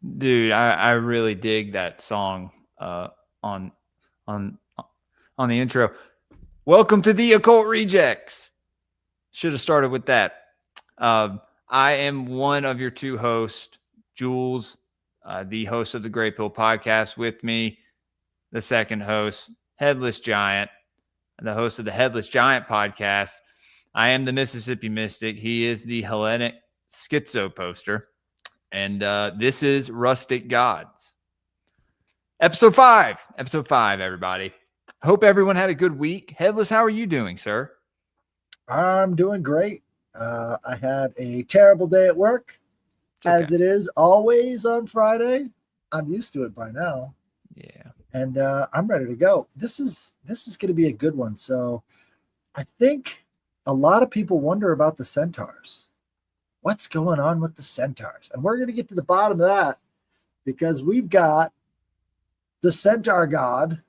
Dude, I really dig that song on on on the intro. Welcome to the Occult Rejects. Should have started with that. I am one of your two hosts, Jules, the host of the Greypilled podcast. With me, the second host, Headless Giant, the host of the Headless Giant podcast. I am the Mississippi Mystic. He is the Hellenic Schizo poster. And this is Rustic Gods. Episode 5. Episode 5, everybody. Hope everyone had a good week. Headless, how are you doing, sir? I'm doing great. I had a terrible day at work, as it is always on Friday. I'm used to it by now. Yeah. And I'm ready to go. This is going to be a good one. So I think a lot of people wonder about the centaurs. What's going on with the centaurs? And we're going to get to the bottom of that because we've got the centaur god,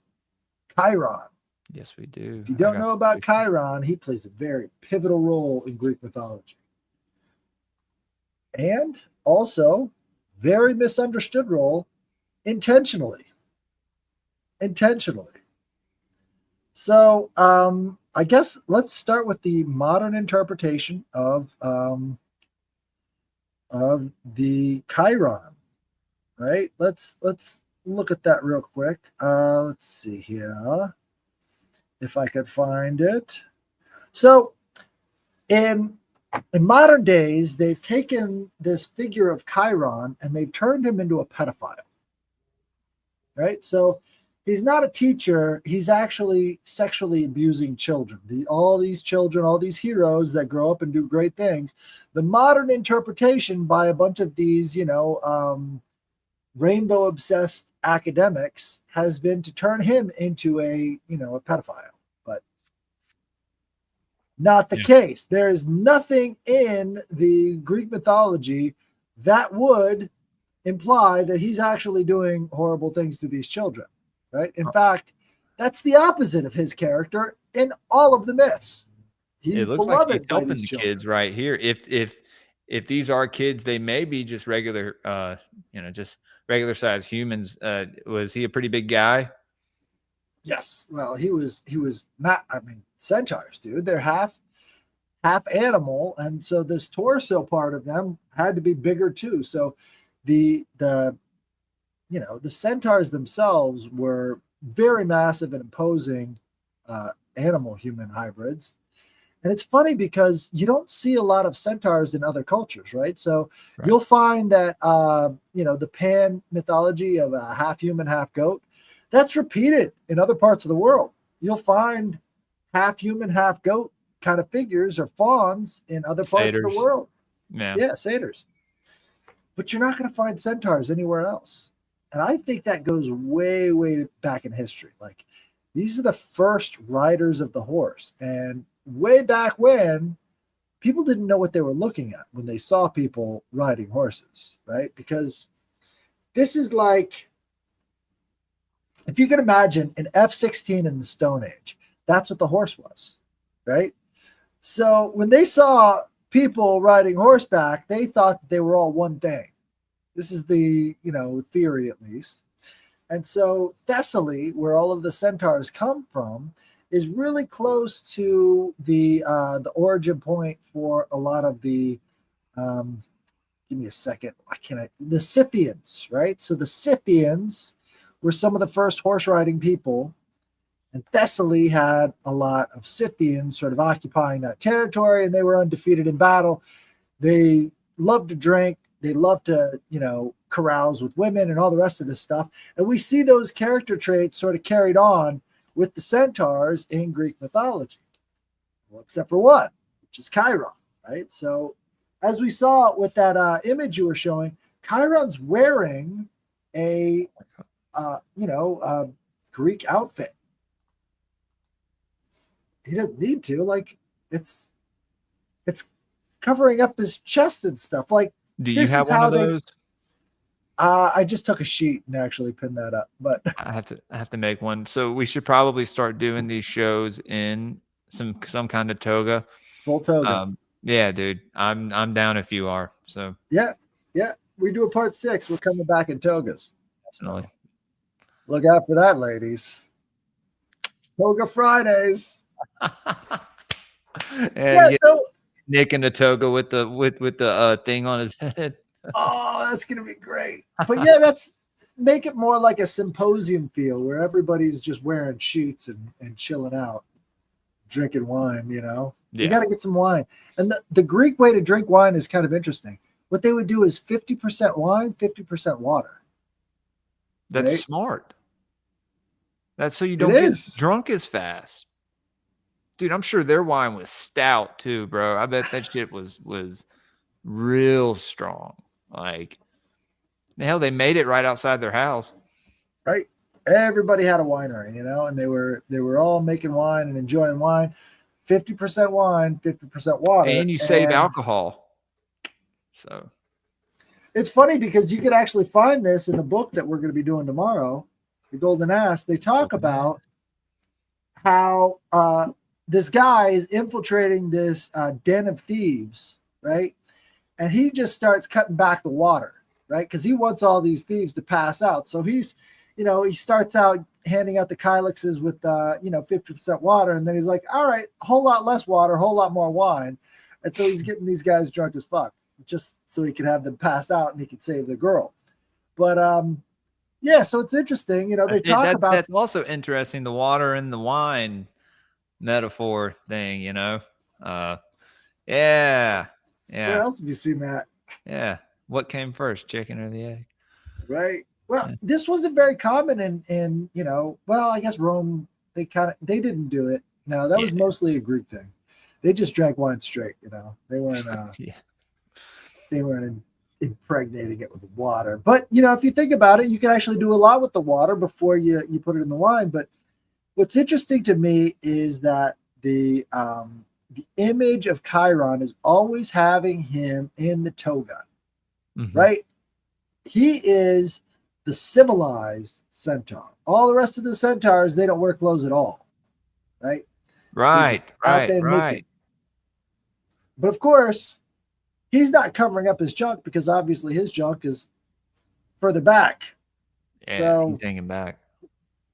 Chiron. Yes, we do. If you don't know about Chiron, he plays a very pivotal role in Greek mythology. And also, very misunderstood role intentionally. So, I guess let's start with the modern interpretation of the Chiron, right? Let's look at that real quick. Let's see here if I could find it. So in modern days, they've taken this figure of Chiron and they've turned him into a pedophile, right? So he's not a teacher. He's actually sexually abusing children. All these children, all these heroes that grow up and do great things. The modern interpretation by a bunch of these, rainbow-obsessed academics has been to turn him into a pedophile. But not the case. There is nothing in the Greek mythology that would imply that he's actually doing horrible things to these children. Right. In fact, that's the opposite of his character in all of the myths. It looks like he's helping the kids right here. If these are kids, they may be just regular, just regular sized humans. Was he a pretty big guy? Yes. Well, he was not. I mean, centaurs, dude. They're half animal, and so this torso part of them had to be bigger too. So the centaurs themselves were very massive and imposing animal-human hybrids. And it's funny because you don't see a lot of centaurs in other cultures, right? So you'll find that, the Pan mythology of a half human, half goat, that's repeated in other parts of the world. You'll find half human, half goat kind of figures or fawns in other parts of the world. Yeah, satyrs. But you're not going to find centaurs anywhere else. And I think that goes way, way back in history. Like, these are the first riders of the horse. And way back when, people didn't know what they were looking at when they saw people riding horses, right? Because this is like, if you can imagine an F-16 in the Stone Age, that's what the horse was, right? So when they saw people riding horseback, they thought that they were all one thing. This is the, theory at least. And so Thessaly, where all of the centaurs come from, is really close to the origin point for a lot of the, give me a second, the Scythians, right? So the Scythians were some of the first horse riding people, and Thessaly had a lot of Scythians sort of occupying that territory, and they were undefeated in battle. They loved to drink. They love to, carouse with women and all the rest of this stuff. And we see those character traits sort of carried on with the centaurs in Greek mythology. Well, except for one, which is Chiron, right? So as we saw with that image you were showing, Chiron's wearing a Greek outfit. He doesn't need to. Like, it's covering up his chest and stuff. Like, do you have one of those? I just took a sheet and actually pinned that up, but I have to make one. So we should probably start doing these shows in some kind of toga. Full toga. Yeah, dude. I'm down if you are. So yeah. we do a part 6, we're coming back in togas. Definitely. Look out for that, ladies. Toga Fridays. And So Nick in the toga with the thing on his head. oh, that's gonna be great. But yeah, that's make it more like a symposium feel where everybody's just wearing sheets and chilling out, drinking wine, you know. Yeah. You got to get some wine. And the Greek way to drink wine is kind of interesting. What they would do is 50% wine, 50% water. That's right? smart. That's so you don't get drunk as fast. Dude, I'm sure their wine was stout too, bro. I bet that shit was real strong. Like, the hell, they made it right outside their house. Right. Everybody had a winery, you know, and they were all making wine and enjoying wine. 50% wine, 50% water. And you save alcohol. So it's funny because you could actually find this in the book that we're going to be doing tomorrow, The Golden Ass. They talk about how this guy is infiltrating this den of thieves, right? And he just starts cutting back the water, right? Because he wants all these thieves to pass out. So he's, you know, he starts out handing out the kylixes with, 50% water. And then he's like, all right, a whole lot less water, a whole lot more wine. And so he's getting these guys drunk as fuck just so he could have them pass out and he could save the girl. But, yeah, so it's interesting. You know, they talk about. That's also interesting, the water and the wine metaphor thing, you know? Yeah. Where else have you seen that? Yeah. What came first, chicken or the egg? Right. Well, this wasn't very common in I guess Rome, they didn't do it. No, that was mostly a Greek thing. They just drank wine straight, you know. They weren't they weren't impregnating it with water. But, you know, if you think about it, you can actually do a lot with the water before you put it in the wine. But what's interesting to me is that the image of Chiron is always having him in the toga, right? He is the civilized centaur. All the rest of the centaurs, they don't wear clothes at all, right? Right. But of course, he's not covering up his junk because obviously his junk is further back. Yeah, so he's hanging back.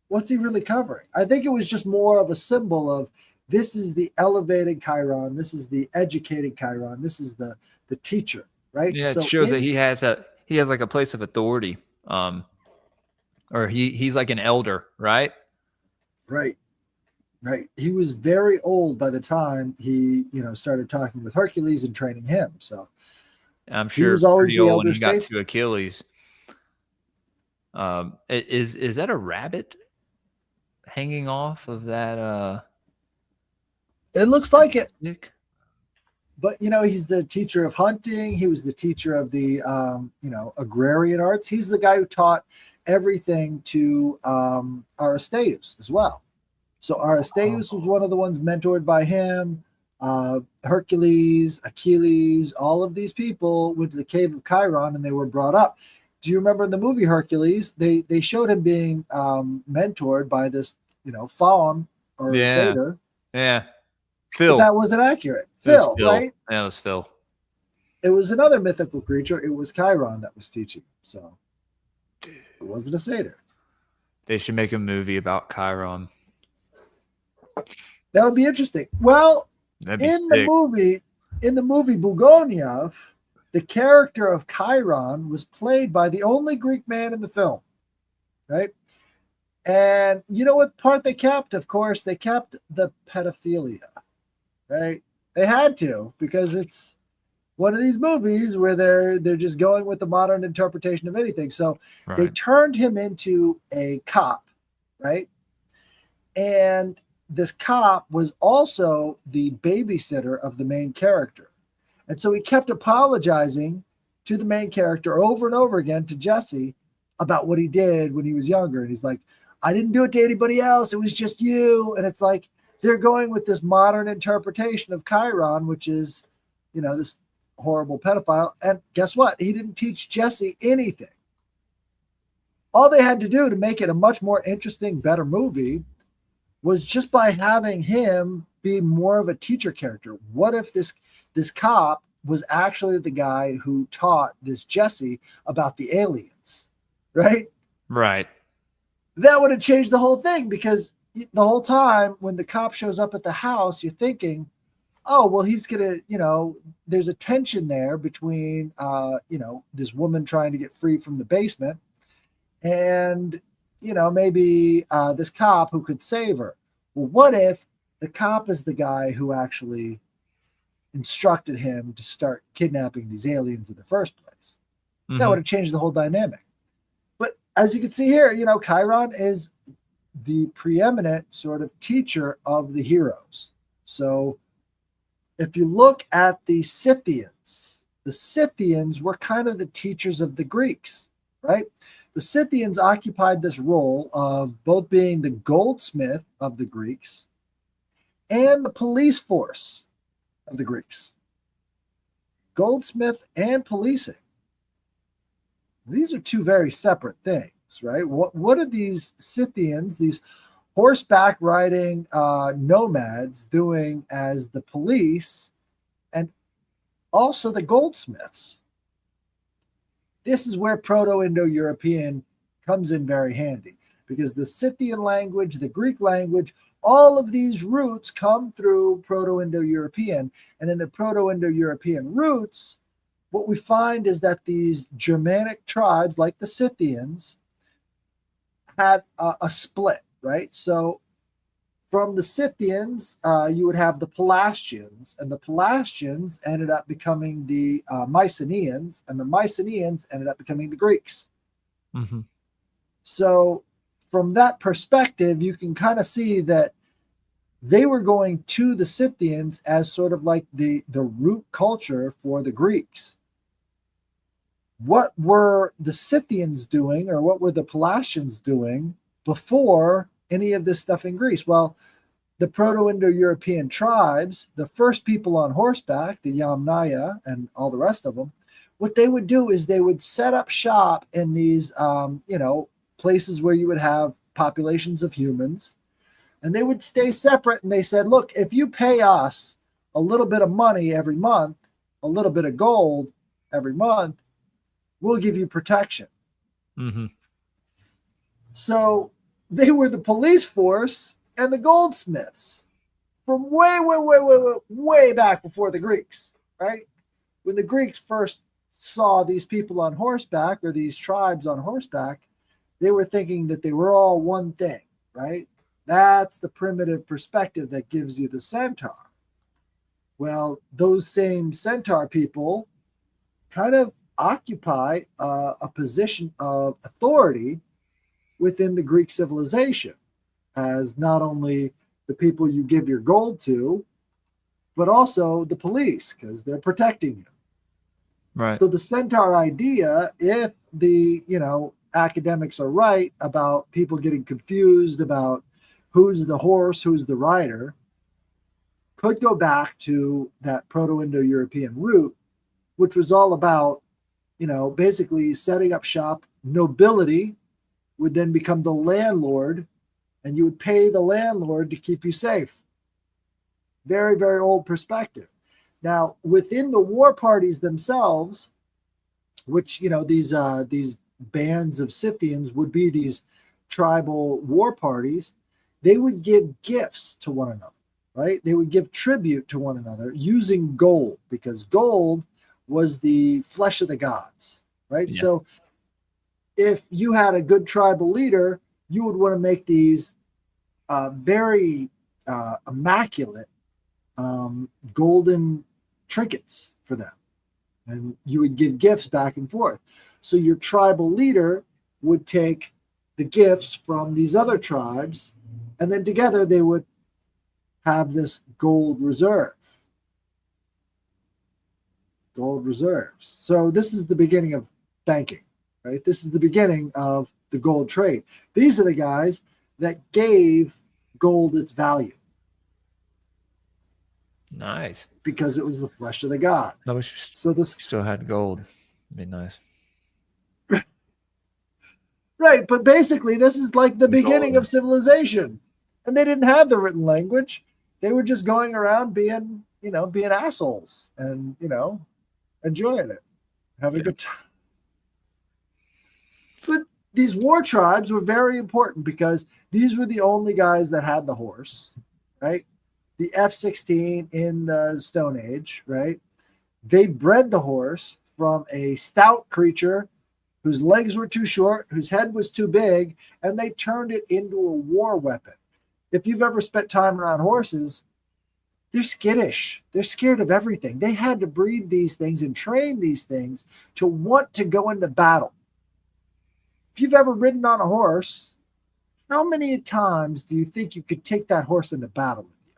What's he really covering? I think it was just more of a symbol of this is the elevated Chiron. This is the educated Chiron. This is the teacher, right? Yeah, it shows that he has like a place of authority. Or he's like an elder, right? Right. He was very old by the time he, started talking with Hercules and training him. So I'm sure he was always the elder when he got statesman. to Achilles. Is that a rabbit hanging off of that? It looks like it. Nick? But, he's the teacher of hunting. He was the teacher of the, agrarian arts. He's the guy who taught everything to Aristeus as well. So Aristeus was one of the ones mentored by him. Hercules, Achilles, all of these people went to the cave of Chiron and they were brought up. Do you remember in the movie Hercules, they showed him being mentored by this, faun or satyr. Yeah. Phil. But that wasn't accurate. Phil, right? That was Phil. It was another mythical creature. It was Chiron that was teaching. So it wasn't a satyr. They should make a movie about Chiron. That would be interesting. Well, in the movie Bugonia, the character of Chiron was played by the only Greek man in the film, right? And you know what part they kept? Of course, they kept the pedophilia, right? They had to, because it's one of these movies where they're just going with the modern interpretation of anything. So they turned him into a cop, right? And this cop was also the babysitter of the main character. And so he kept apologizing to the main character over and over again, to Jesse, about what he did when he was younger. And he's like, I didn't do it to anybody else. It was just you. And it's like, they're going with this modern interpretation of Chiron, which is, this horrible pedophile. And guess what? He didn't teach Jesse anything. All they had to do to make it a much more interesting, better movie was just by having him be more of a teacher character. What if this cop was actually the guy who taught this Jesse about the aliens, right? Right. That would have changed the whole thing, because the whole time when the cop shows up at the house, you're thinking, oh, well, he's going to, there's a tension there between, this woman trying to get free from the basement and, maybe this cop who could save her. Well, what if the cop is the guy who actually instructed him to start kidnapping these aliens in the first place? Mm-hmm. That would have changed the whole dynamic. But as you can see here, Chiron is the preeminent sort of teacher of the heroes. So if you look at the Scythians were kind of the teachers of the Greeks, right? The Scythians occupied this role of both being the goldsmith of the Greeks and the police force of the Greeks. Goldsmith and policing. These are two very separate things, right? What are these Scythians, these horseback riding nomads, doing as the police and also the goldsmiths? This is where Proto-Indo-European comes in very handy, because the Scythian language, the Greek language, all of these roots come through Proto-Indo-European. And in the Proto-Indo-European roots, what we find is that these Germanic tribes, like the Scythians, had a split, right? So from the Scythians, you would have the Pelasgians, and the Pelasgians ended up becoming the Mycenaeans, and the Mycenaeans ended up becoming the Greeks. Mm-hmm. So from that perspective, you can kind of see that they were going to the Scythians as sort of like the root culture for the Greeks. What were the Scythians doing, or what were the Pelasgians doing before any of this stuff in Greece? Well, the Proto-Indo-European tribes, the first people on horseback, the Yamnaya and all the rest of them, what they would do is they would set up shop in these, places where you would have populations of humans, and they would stay separate. And they said, look, if you pay us a little bit of money every month, a little bit of gold every month, we'll give you protection. Mm-hmm. So they were the police force and the goldsmiths from way back before the Greeks, right? When the Greeks first saw these people on horseback, or these tribes on horseback, they were thinking that they were all one thing, right? That's the primitive perspective that gives you the centaur. Well, those same centaur people kind of occupy a position of authority within the Greek civilization, as not only the people you give your gold to, but also the police, because they're protecting you. Right. So the centaur idea, if the academics are right about people getting confused about who's the horse, who's the rider, could go back to that Proto-Indo-European root, which was all about, basically setting up shop. Nobility would then become the landlord, and you would pay the landlord to keep you safe. Very, very old perspective. Now, within the war parties themselves, which, these bands of Scythians would be these tribal war parties, they would give gifts to one another, right? They would give tribute to one another using gold, because gold was the flesh of the gods, right? Yeah. So if you had a good tribal leader, you would want to make these very immaculate golden trinkets for them. And you would give gifts back and forth. So your tribal leader would take the gifts from these other tribes, and then together they would have this gold reserve. Gold reserves. So this is the beginning of banking, right? This is the beginning of the gold trade. These are the guys that gave gold its value. Nice. Because it was the flesh of the gods. I wish you So this still had gold. It'd be nice. Right, but basically this is like the beginning of civilization. And they didn't have the written language. They were just going around being assholes and, enjoying it, having a good time. But these war tribes were very important because these were the only guys that had the horse, right? The F-16 in the Stone Age, right? They bred the horse from a stout creature whose legs were too short, whose head was too big, and they turned it into a war weapon. If you've ever spent time around horses, they're skittish. They're scared of everything. They had to breed these things and train these things to want to go into battle. If you've ever ridden on a horse, how many times do you think you could take that horse into battle with you?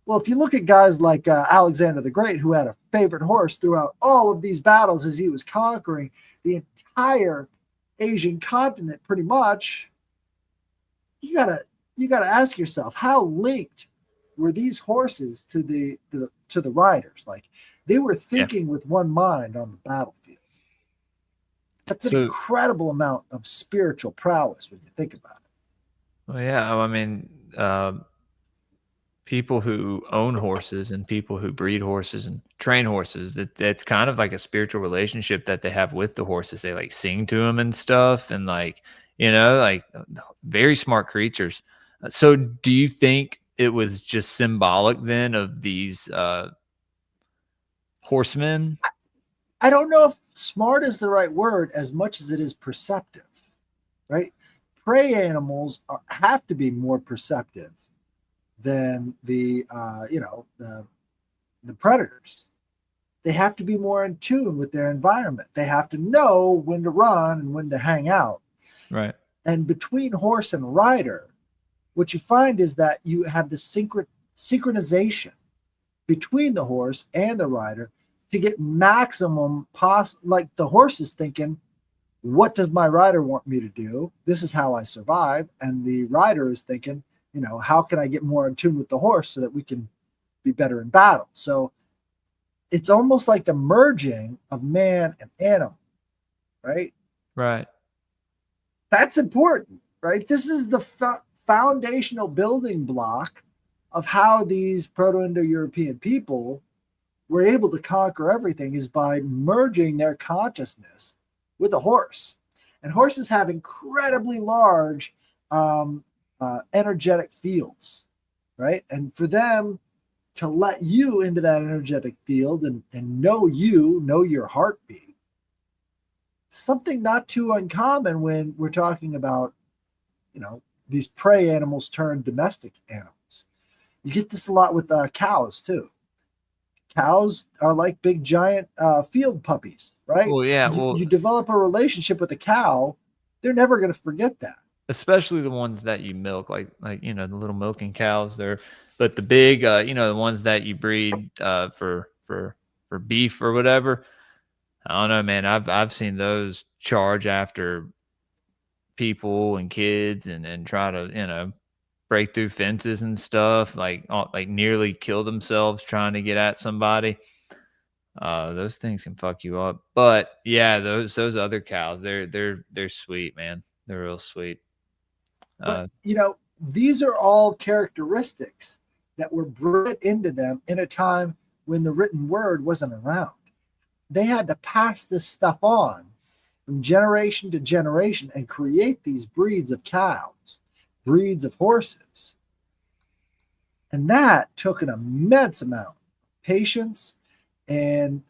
Well, if you look at guys like Alexander the Great, who had a favorite horse throughout all of these battles as he was conquering the entire Asian continent, pretty much, you gotta ask yourself, how linked were these horses to the riders? Like, they were thinking with one mind on the battlefield. That's an incredible amount of spiritual prowess when you think about it. Well, yeah, I mean, people who own horses and people who breed horses and train horses, that's kind of like a spiritual relationship that they have with the horses. They like sing to them and stuff, and like, like very smart creatures. So do you think it was just symbolic then of these horsemen? I don't know if smart is the right word as much as it is perceptive, right? Prey animals have to be more perceptive than the predators. They have to be more in tune with their environment. They have to know when to run and when to hang out. Right. And between horse and rider, what you find is that you have the synchronization between the horse and the rider to get maximum like the horse is thinking, what does my rider want me to do? This is how I survive. And the rider is thinking, how can I get more in tune with the horse so that we can be better in battle? So it's almost like the merging of man and animal, right? Right. That's important, right? This is the foundational building block of how these Proto-Indo-European people were able to conquer everything, is by merging their consciousness with a horse. And horses have incredibly large energetic fields, right? And for them to let you into that energetic field and know your heartbeat, something not too uncommon when we're talking about, these prey animals turned domestic animals. You get this a lot with cows too. Cows are like big giant field puppies, right? Well, yeah. You develop a relationship with a cow, they're never going to forget that. Especially the ones that you milk, like the little milking cows there. But the big, the ones that you breed for beef or whatever. I don't know, man. I've seen those charge after people and kids and try to break through fences and stuff, like nearly kill themselves trying to get at somebody. Those things can fuck you up. But yeah, those other cows, they're sweet, man. They're real sweet. But, these are all characteristics that were bred into them in a time when the written word wasn't around. They had to pass this stuff on from generation to generation and create these breeds of cows, breeds of horses. And that took an immense amount of patience and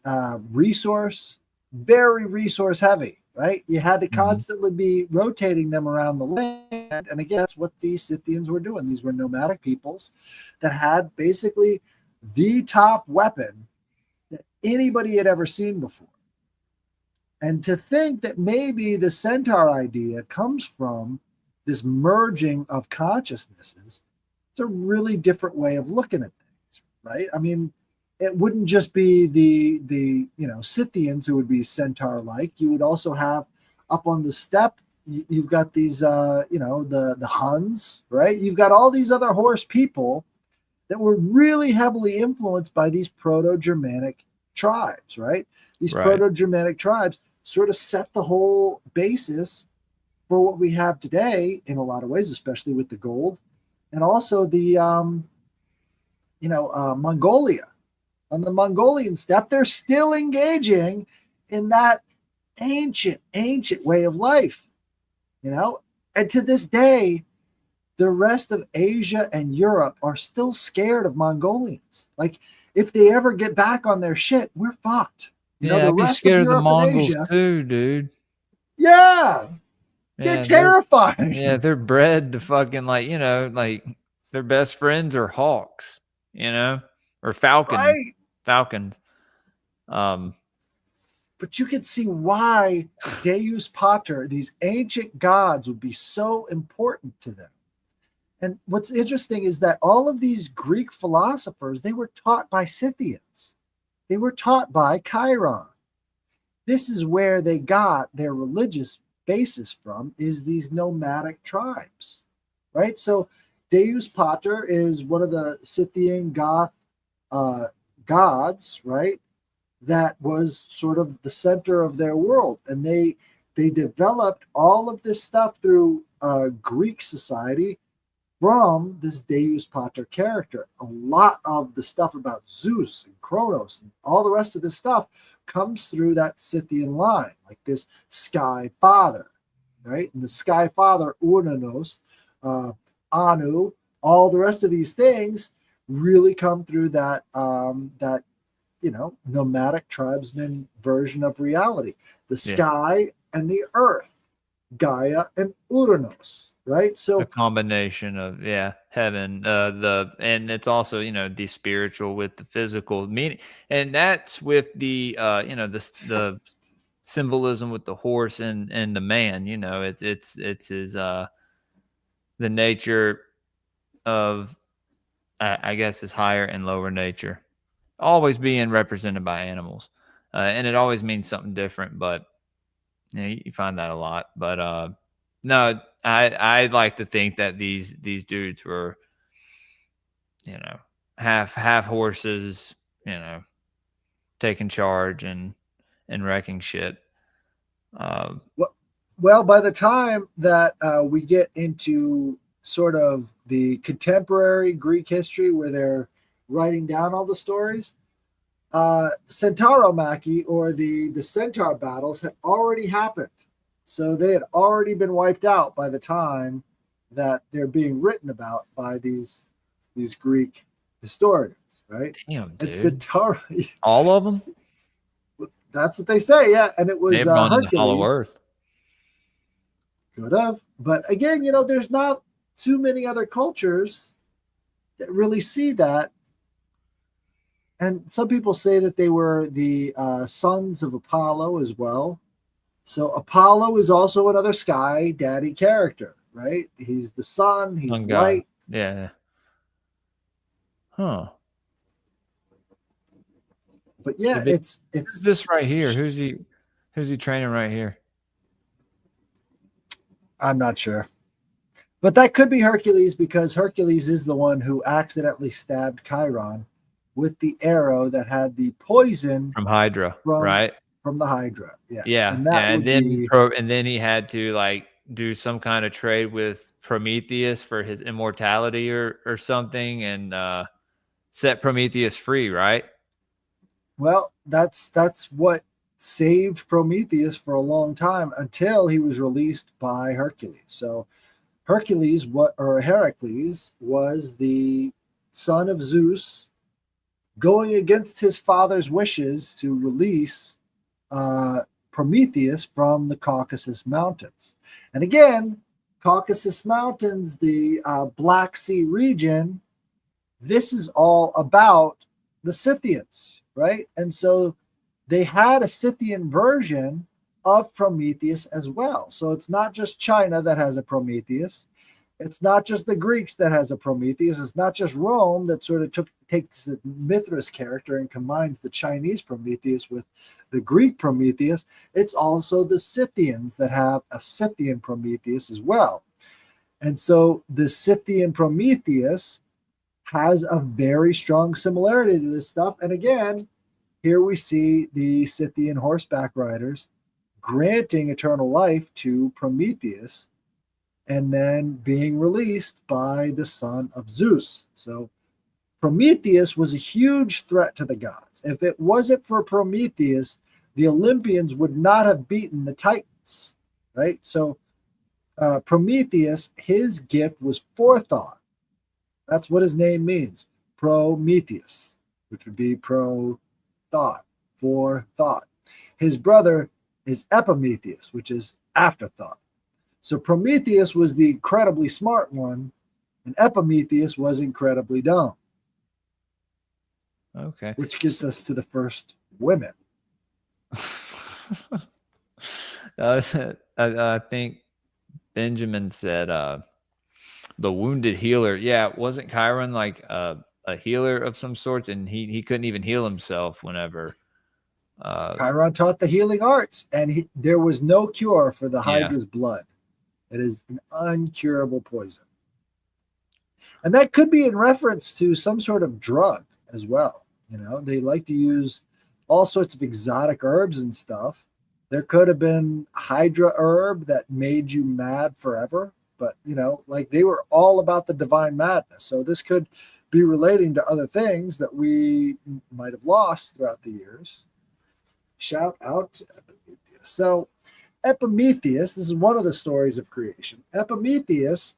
resource, very resource heavy, right? You had to constantly be rotating them around the land. And again, that's what these Scythians were doing. These were nomadic peoples that had basically the top weapon that anybody had ever seen before. And to think that maybe the centaur idea comes from this merging of consciousnesses, it's a really different way of looking at things, right? I mean, it wouldn't just be the Scythians who would be centaur-like. You would also have up on the steppe, you've got these the Huns, right? You've got all these other horse people that were really heavily influenced by these Proto-Germanic tribes, right? These Proto-Germanic tribes sort of set the whole basis for what we have today in a lot of ways, especially with the gold, and also the Mongolia. on the Mongolian steppe, they're still engaging in that ancient way of life, you know? And to this day, the rest of Asia and Europe are still scared of Mongolians. Like, if they ever get back on their shit, we're fucked. You know, Yeah, the I'd be rest of scared of the Europe and Mongols Asia, too, dude. yeah, they're Yeah, terrifying. they're bred to fucking like, you know, like their best friends are hawks, you know, or falcons. Right. Um, But you can see why Deus Pater, these ancient gods, would be so important to them. And what's interesting is that all of these Greek philosophers, they were taught by Scythians. They were taught by Chiron. This is where they got their religious basis from, is these nomadic tribes, right? So Deus Pater is one of the Scythian Goth gods, right? That was sort of the center of their world. And they developed all of this stuff through Greek society from this Deus Pater character. A lot of the stuff about Zeus and Kronos and all the rest of this stuff comes through that Scythian line, like this Sky Father, right? And the Sky Father, Urnanos, Anu, all the rest of these things really come through that that nomadic tribesman version of reality. The sky and the earth, Gaia and Uranus, right? So a combination of heaven, and it's also, you know, the spiritual with the physical meaning, and that's with the the symbolism with the horse and the man. You know, it's his the nature of I guess his higher and lower nature always being represented by animals, and it always means something different, but you find that a lot. But no, I like to think that these dudes were, you know, half horses, you know, taking charge and wrecking shit. Well, by the time that we get into sort of the contemporary Greek history, where they're writing down all the stories, Centauromachy, or the centaur battles, had already happened. So they had already been wiped out by the time that they're being written about by these Greek historians, right? Damn, dude. And Centaur, all of them? That's what they say, yeah. And it was Hercules. Hollow Earth. Could have. But again, you know, there's not too many other cultures that really see that. And some people say that they were the sons of Apollo as well. So Apollo is also another sky daddy character, right? He's the sun, he's light. Yeah. Huh. But yeah, it's this right here. Who's he training right here? I'm not sure. But that could be Hercules, because Hercules is the one who accidentally stabbed Chiron with the arrow that had the poison from Hydra, right? From the Hydra. Yeah. Yeah. And then he had to like do some kind of trade with Prometheus for his immortality or something, and set Prometheus free, right? Well, that's what saved Prometheus for a long time, until he was released by Hercules. So Heracles was the son of Zeus, going against his father's wishes to release Prometheus from the Caucasus Mountains. And again, Caucasus Mountains, the Black Sea region, this is all about the Scythians, right? And so they had a Scythian version of Prometheus as well. So it's not just China that has a Prometheus. It's not just the Greeks that has a Prometheus. It's not just Rome that sort of takes the Mithras character and combines the Chinese Prometheus with the Greek Prometheus. It's also the Scythians that have a Scythian Prometheus as well. And so the Scythian Prometheus has a very strong similarity to this stuff. And again, here we see the Scythian horseback riders granting eternal life to Prometheus and then being released by the son of Zeus. So Prometheus was a huge threat to the gods. If it wasn't for Prometheus, the Olympians would not have beaten the Titans, right? So Prometheus, his gift was forethought. That's what his name means, Prometheus, which would be pro-thought, forethought. His brother is Epimetheus, which is afterthought. So Prometheus was the incredibly smart one, and Epimetheus was incredibly dumb. Okay. Which gets us to the first women. I think Benjamin said the wounded healer. Yeah, wasn't Chiron like a healer of some sorts, and he couldn't even heal himself whenever Chiron taught the healing arts, and there was no cure for the Hydra's blood. It is an uncurable poison. And that could be in reference to some sort of drug as well. You know, they like to use all sorts of exotic herbs and stuff. There could have been Hydra herb that made you mad forever, but you know, like they were all about the divine madness. So this could be relating to other things that we might have lost throughout the years. Shout out to Epimetheus. So Epimetheus, this is one of the stories of creation. Epimetheus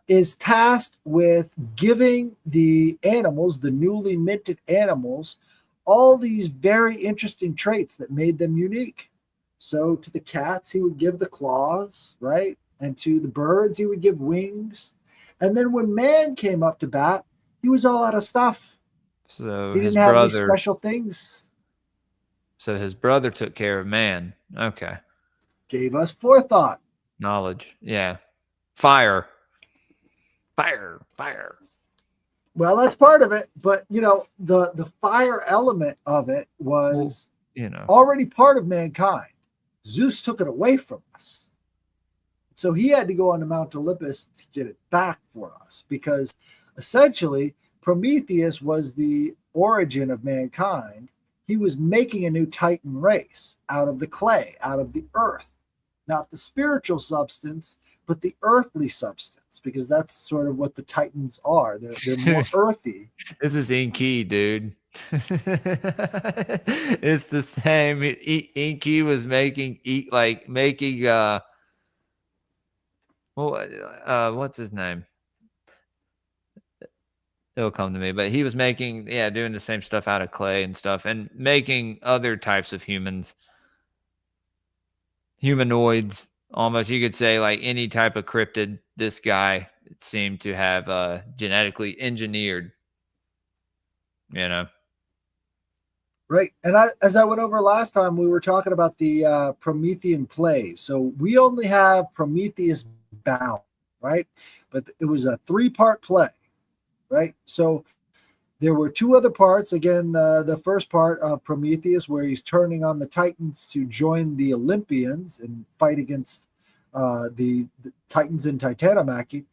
is tasked with giving the animals, the newly minted animals, all these very interesting traits that made them unique. So to the cats, he would give the claws, right? And to the birds, he would give wings. And then when man came up to bat, he was all out of stuff. So he didn't have any special things. So his brother took care of man. Okay. Gave us forethought. Knowledge. Yeah. Fire. Well, that's part of it, but you know, the fire element of it was already part of mankind. Zeus took it away from us. So he had to go on to Mount Olympus to get it back for us, because essentially Prometheus was the origin of mankind. He was making a new Titan race out of the clay, out of the earth, not the spiritual substance, but the earthly substance, because that's sort of what the Titans are. They're more earthy. This is Inky, dude. It's the same. Inky was making what's his name? It'll come to me, but he was making, doing the same stuff out of clay and stuff, and making other types of humanoids. Almost, you could say, like any type of cryptid, this guy seemed to have genetically engineered, you know. Right. And as I went over last time, we were talking about the Promethean plays. So we only have Prometheus Bound, right? But it was a 3-part play, right? So there were 2 other parts. Again, the first part of Prometheus, where he's turning on the Titans to join the Olympians and fight against the Titans in Titanomachy.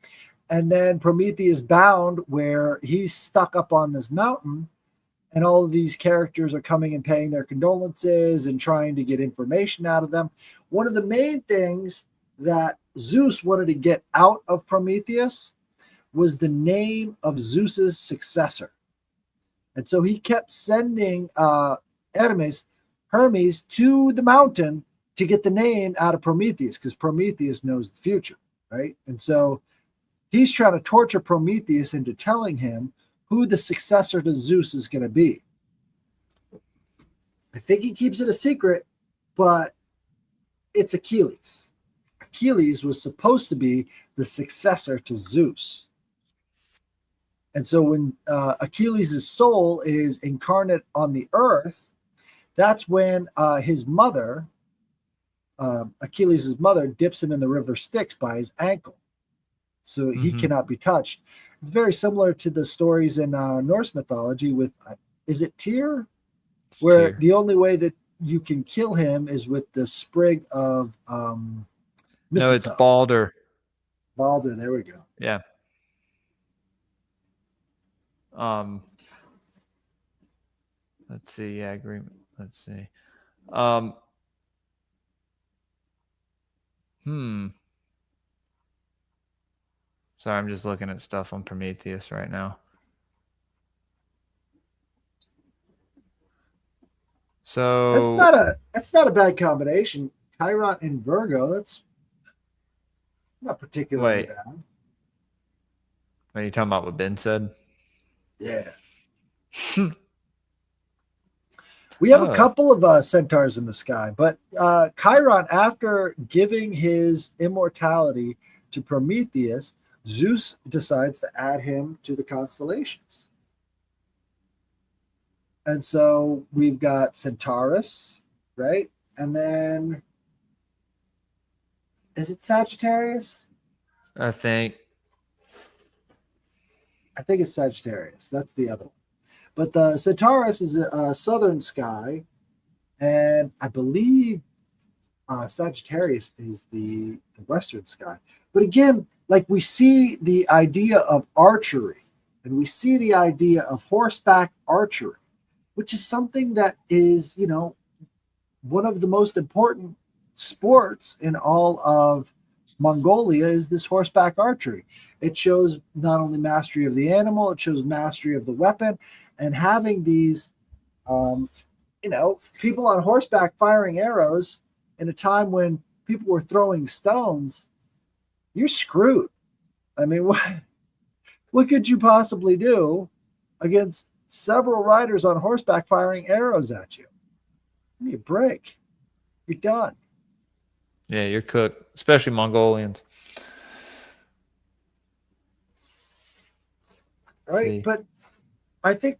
And then Prometheus Bound, where he's stuck up on this mountain, and all of these characters are coming and paying their condolences and trying to get information out of them. One of the main things that Zeus wanted to get out of Prometheus was the name of Zeus's successor. And so he kept sending Hermes to the mountain to get the name out of Prometheus, because Prometheus knows the future, right? And so he's trying to torture Prometheus into telling him who the successor to Zeus is going to be. I think he keeps it a secret, but it's Achilles. Achilles was supposed to be the successor to Zeus. And so when Achilles' soul is incarnate on the earth, that's when his mother, Achilles' mother, dips him in the river Styx by his ankle. So he cannot be touched. It's very similar to the stories in Norse mythology with, is it Tyr? Where the only way that you can kill him is with the sprig of mistletoe. No, it's Balder. Balder, there we go. Yeah. Let's see. Yeah, agreement. Let's see. Sorry, I'm just looking at stuff on Prometheus right now. So that's not a bad combination. Chiron and Virgo, that's not particularly wait, bad. are you talking about what Ben said? Yeah. We have a Oh, couple of centaurs in the sky, but Chiron, after giving his immortality to Prometheus, Zeus decides to add him to the constellations. And so we've got Centaurus, right? And then is it Sagittarius? I think. I think it's Sagittarius. That's the other one. But the Centaurus is a southern sky, and I believe Sagittarius is the western sky. But again, like we see the idea of archery, and we see the idea of horseback archery, which is something that is, one of the most important sports in all of Mongolia is this horseback archery. It shows not only mastery of the animal, it shows mastery of the weapon, and having these, people on horseback firing arrows in a time when people were throwing stones, you're screwed. I mean, what could you possibly do against several riders on horseback firing arrows at you? Give me a break. You're done. Yeah, you're cooked, especially Mongolians. Right. See. But I think,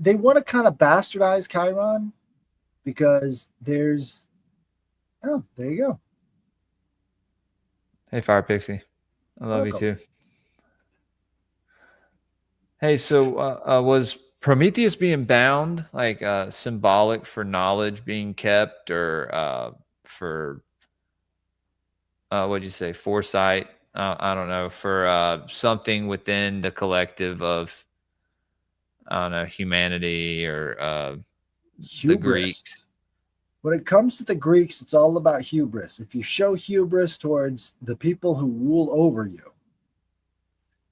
they want to kind of bastardize Chiron because there you go. Hey, Fire Pixie. I love you Welcome. too. Hey, so was Prometheus being bound like symbolic for knowledge being kept, or for what'd you say, foresight? I don't know, for something within the collective of, I don't know, humanity, or the Hubris. Greeks. When it comes to the Greeks, it's all about hubris. If you show hubris towards the people who rule over you,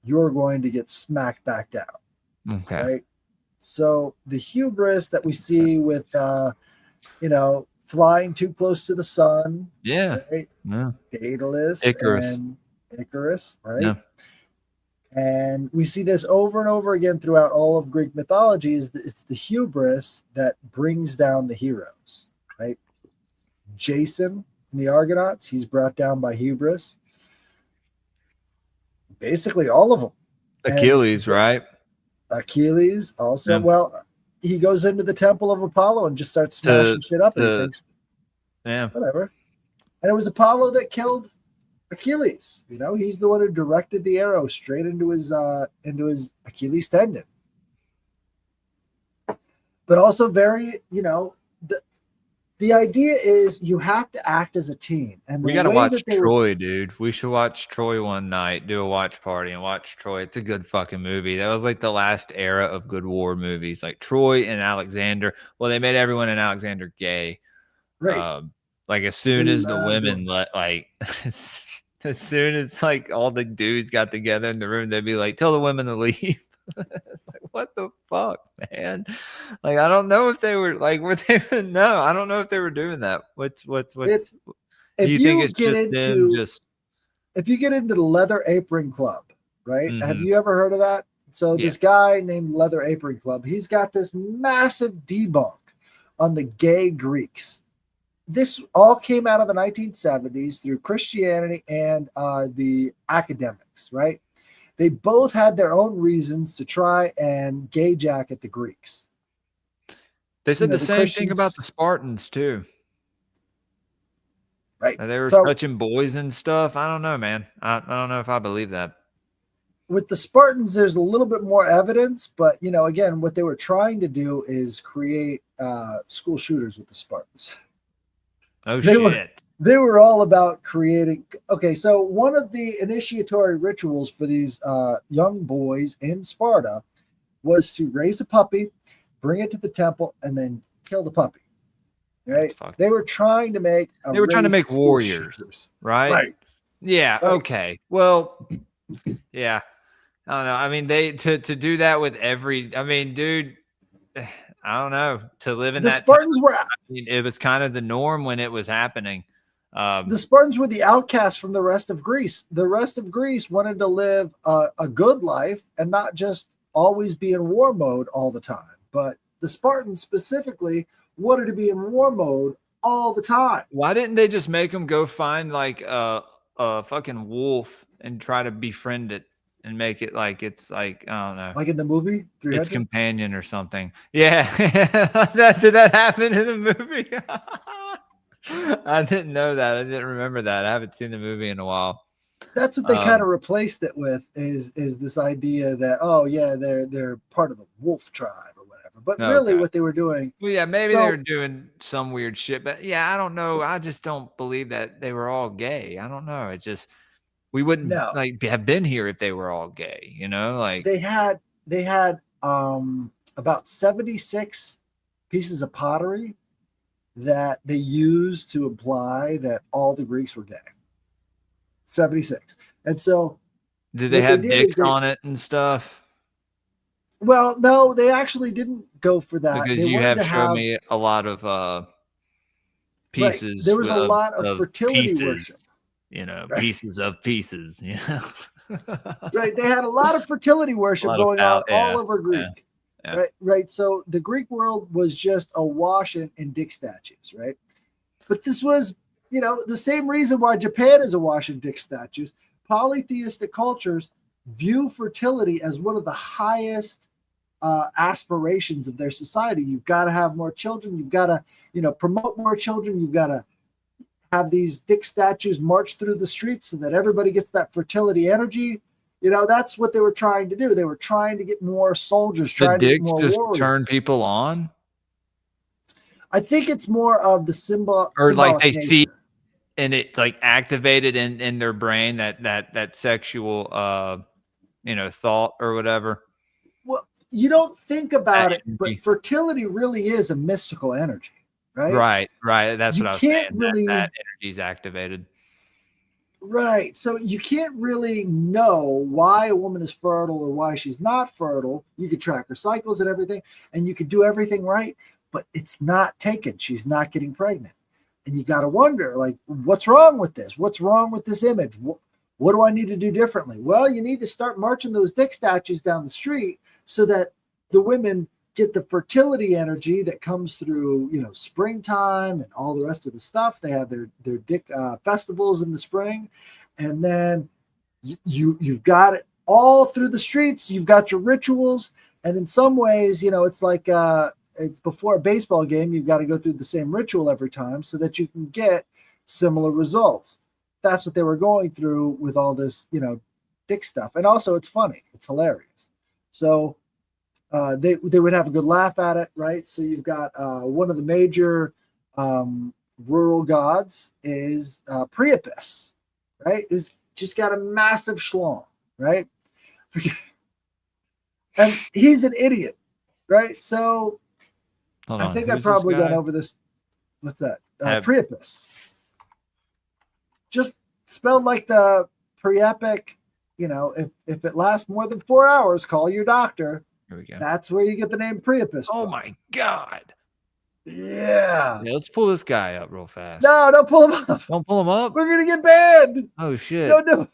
you're going to get smacked back down. Okay. Right. So the hubris that we see with, flying too close to the sun. Yeah. Right? Yeah. Daedalus Icarus. and Icarus. Right. Yeah. And we see this over and over again throughout all of Greek mythology. It's the hubris that brings down the heroes. Right. Jason in the Argonauts, he's brought down by hubris. Basically all of them. Achilles, right? Achilles also. Yeah. Well, he goes into the temple of Apollo and just starts smashing shit up, and he thinks, whatever. And it was Apollo that killed Achilles. He's the one who directed the arrow straight into his Achilles tendon. But also very, the idea is you have to act as a team. And we got to watch Troy, dude. We should watch Troy one night, do a watch party and watch Troy. It's a good fucking movie. That was like the last era of good war movies, like Troy and Alexander. Well, they made everyone in Alexander gay. Right. Like as soon as the women as soon as like all the dudes got together in the room, they'd be like, tell the women to leave. It's like, what the fuck, man? Like, I don't know if they were like, no, I don't know if they were doing that. What's if do you think it's get just into them just if you get into the Leather Apron Club, right? Mhm. Have you ever heard of that? So Yeah. this guy named Leather Apron Club, he's got this massive debunk on the gay Greeks. This all came out of the 1970s through Christianity and the academics, right? They both had their own reasons to try and gay jacket the Greeks. They said the same thing about the Spartans too. Right. They were touching boys and stuff. I don't know, man. I don't know if I believe that. With the Spartans, there's a little bit more evidence, but again, what they were trying to do is create school shooters with the Spartans. Oh, shit. They were all about creating. Okay, so one of the initiatory rituals for these young boys in Sparta was to raise a puppy, bring it to the temple, and then kill the puppy. Right? They were trying to make. They were trying to make warriors, right? Right. Yeah. Right. Okay. Well, yeah. I don't know. I mean, to do that with every. I mean, dude. I don't know. To live in The that time, Spartans were I mean, it was kind of the norm when it was happening. the Spartans were the outcasts from the rest of Greece. The rest of Greece wanted to live a good life and not just always be in war mode all the time. But the Spartans specifically wanted to be in war mode all the time. Why didn't they just make them go find like a fucking wolf and try to befriend it and make it like it's like, I don't know, Like in the movie its 300. companion or something? Yeah, did that happen in the movie? I didn't know that. I didn't remember that. I haven't seen the movie in a while. That's what they kind of replaced it with is this idea that, oh yeah, they're part of the wolf tribe or whatever. But really Okay. what they were doing. Well, yeah, maybe they So were doing some weird shit, but yeah, I don't know. I just don't believe that they were all gay. I don't know. It just we wouldn't no, like have been here if they were all gay, you know? Like they had about 76 pieces of pottery that they used to imply that all the Greeks were gay. 76. And so did they what have did is dicks on it and stuff? well, no, they actually didn't go for that. Because They you wanted have to shown have me a lot of right. pieces There was a of lot of fertility worship. pieces, you know, Right. pieces of pieces, you know. Right. They had a lot of fertility worship going on all over Greek. Yeah. Right. So the Greek world was just awash in dick statues, right? But this was, the same reason why Japan is awash in dick statues. Polytheistic cultures view fertility as one of the highest aspirations of their society. You've got to have more children. You've got to, promote more children. You've got to have these dick statues march through the streets so that everybody gets that fertility energy. That's what they were trying to do. They were trying to get more soldiers, The trying to get dicks more just warriors. turn people on? I think it's more of the Or like symbolic they nature. see and it's like activated in their brain that sexual thought or whatever. Well, you don't think about it, but Energy. fertility really is a mystical energy, right? Right. That's You what I was can't saying. really That energy is activated. Right. So you can't really know why a woman is fertile or why she's not fertile. You could track her cycles and everything, and you could do everything right, but it's not taken. She's not getting pregnant. And you got to wonder, like, what's wrong with this? What's wrong with this image? What do I need to do differently? Well, you need to start marching those dick statues down the street so that the women get the fertility energy that comes through, springtime and all the rest of the stuff. They have their dick festivals in the spring, and then you've got it all through the streets. You've got your rituals, and in some ways, it's like it's before a baseball game. You've got to go through the same ritual every time so that you can get similar results. That's what they were going through with all this, dick stuff, and also it's funny, it's hilarious. So they would have a good laugh at it, right? So you've got one of the major rural gods is Priapus, right? Who's just got a massive schlong, right? And he's an idiot, right? So I think I probably got over this. What's that? Priapus. Just spelled like the pre-epic, if it lasts more than 4 hours, call your doctor. Here we go. That's where you get the name Priapus. Oh my God. Yeah. Let's pull this guy up real fast. No, don't pull him up. Don't pull him up. We're going to get banned. Oh shit. Don't do it.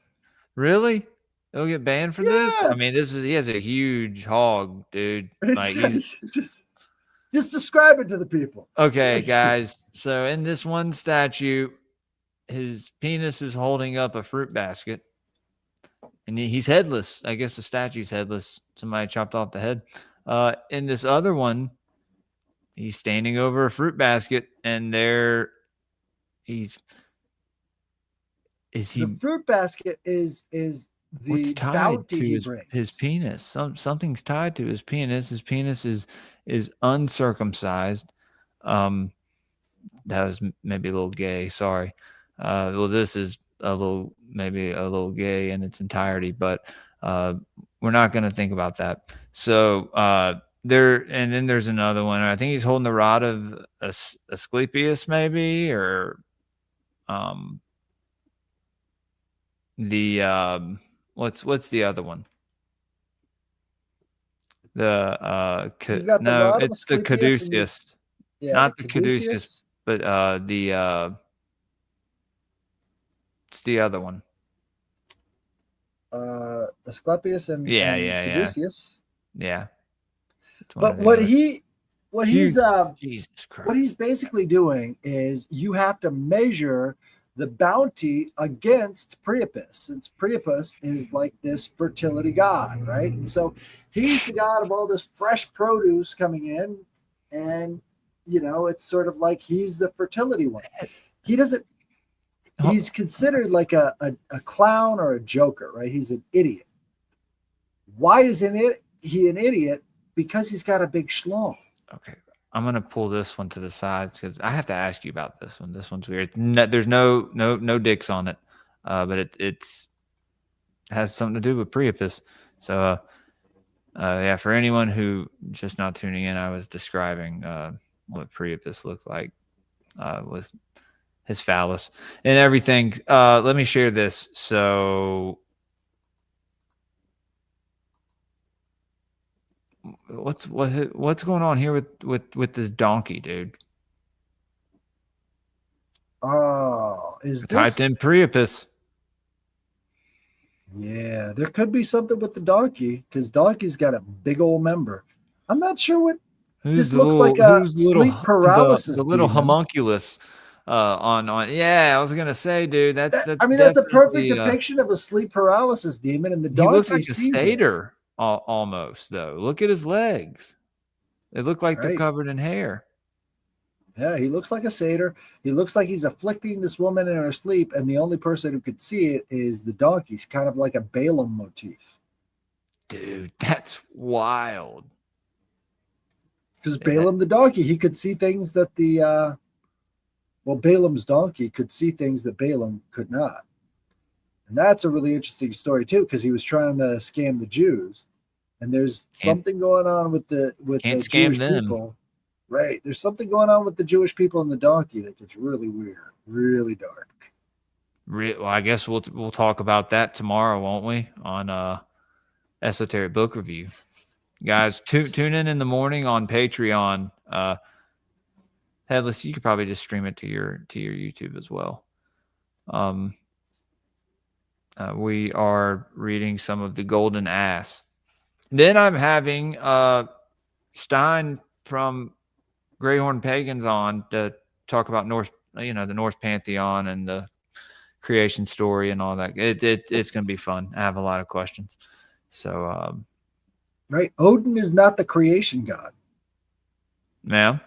Really? He'll get banned for this? I mean, he has a huge hog, dude. Like just describe it to the people. Okay, guys. So in this one statue, his penis is holding up a fruit basket. And he's headless. I guess the statue's headless. Somebody chopped off the head. In this other one, he's standing over a fruit basket, and the fruit basket is the bounty to his penis. Something's tied to his penis. His penis is uncircumcised. That was maybe a little gay. Sorry. Well, this is maybe a little gay in its entirety, but we're not going to think about that. So and then there's another one. I think he's holding the rod of Asclepius, maybe, or what's the other one? You've got the no, rod of it's the Asclepius and caduceus, the not the caduceus, caduceus, but it's the other one. Asclepius and Yeah. caduceus. Yeah. But what he's Jesus Christ. what he's basically doing is you have to measure the bounty against Priapus, since Priapus is like this fertility god, right? And so he's the god of all this fresh produce coming in, and it's sort of like he's the fertility one. He's considered like a clown or a joker, right? He's an idiot. Why isn't he an idiot? Because he's got a big schlong. Okay. I'm going to pull this one to the side because I have to ask you about this one. This one's weird. No, there's no dicks on it, but it has something to do with Priapus. So, yeah, for anyone who just not tuning in, I was describing what Priapus looked like with his phallus and everything. Let me share this. So what's going on here with this donkey, dude? Oh, Typed in Priapus. Yeah, there could be something with the donkey because donkey's got a big old member. I'm not sure what this looks like. A sleep paralysis. The little homunculus. Yeah, I was gonna say, dude, that's a perfect depiction of a sleep paralysis demon, and the donkey he looks like a satyr almost though. Look at his legs; they look like they're covered in hair. Yeah, he looks like a satyr. He looks like he's afflicting this woman in her sleep, and the only person who could see it is the donkey. It's kind of like a Balaam motif. Dude, that's wild. Because Balaam the donkey, he could see things that Balaam's donkey could see things that Balaam could not. And that's a really interesting story too, because he was trying to scam the Jews. And there's something going on with the Jewish people. Right. There's something going on with the Jewish people and the donkey that gets really weird, really dark. Well, I guess we'll talk about that tomorrow, won't we? On Esoteric Book Review. Guys, tune in the morning on Patreon. Headless, you could probably just stream it to your YouTube as well. We are reading some of the Golden Ass. Then I'm having Stein from Greyhorn Pagans on to talk about the Norse pantheon and the creation story and all that. It's going to be fun. I have a lot of questions. So, right. Odin is not the creation god. Ma'am?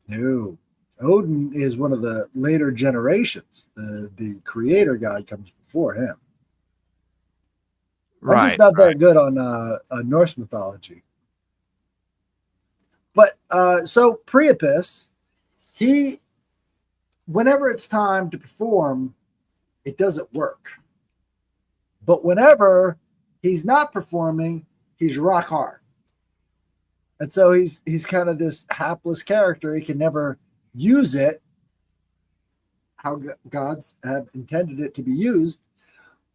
No. Odin is one of the later generations. The creator god comes before him. I'm just not that good on Norse mythology. But so Priapus, whenever it's time to perform, it doesn't work. But whenever he's not performing, he's rock hard. And so he's kind of this hapless character. He can never use it how gods have intended it to be used,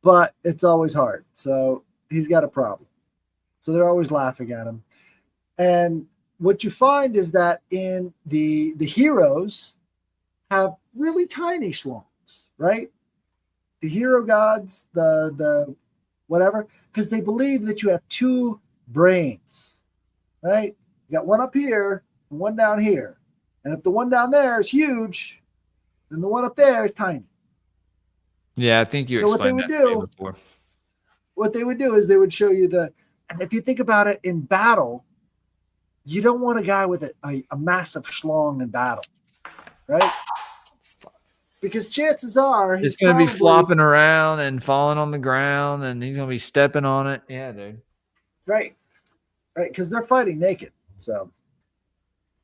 but it's always hard. So he's got a problem. So they're always laughing at him. And what you find is that in the heroes have really tiny schlongs, right? The hero gods, the whatever, because they believe that you have two brains, right? You got one up here and one down here. And if the one down there is huge, then the one up there is tiny. Yeah, I think you explained that to me before. What they would do is they would show you and if you think about it in battle, you don't want a guy with a massive schlong in battle, right? Because chances are he's going to be flopping around and falling on the ground, and he's going to be stepping on it. Yeah, dude. Right. Because they're fighting naked. So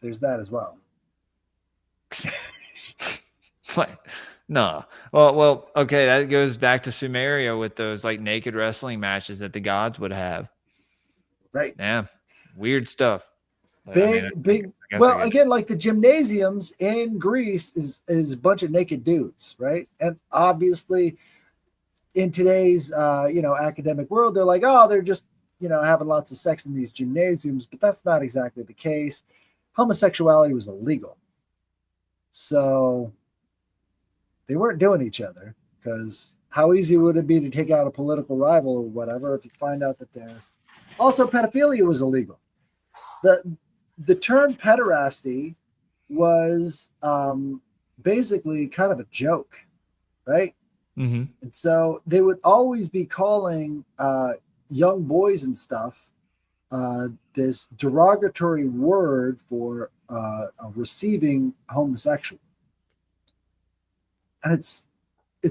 there's that as well. What? No. Well, okay. That goes back to Sumeria with those like naked wrestling matches that the gods would have. Right. Yeah. Weird stuff. Big. Well, again, like the gymnasiums in Greece is a bunch of naked dudes, right? And obviously, in today's academic world, they're like, oh, they're just having lots of sex in these gymnasiums, but that's not exactly the case. Homosexuality was illegal. So they weren't doing each other, because how easy would it be to take out a political rival or whatever if you find out that they're... Also, pedophilia was illegal. The term pederasty was basically kind of a joke, right? Mm-hmm. And so they would always be calling young boys and stuff this derogatory word for receiving homosexual. And it's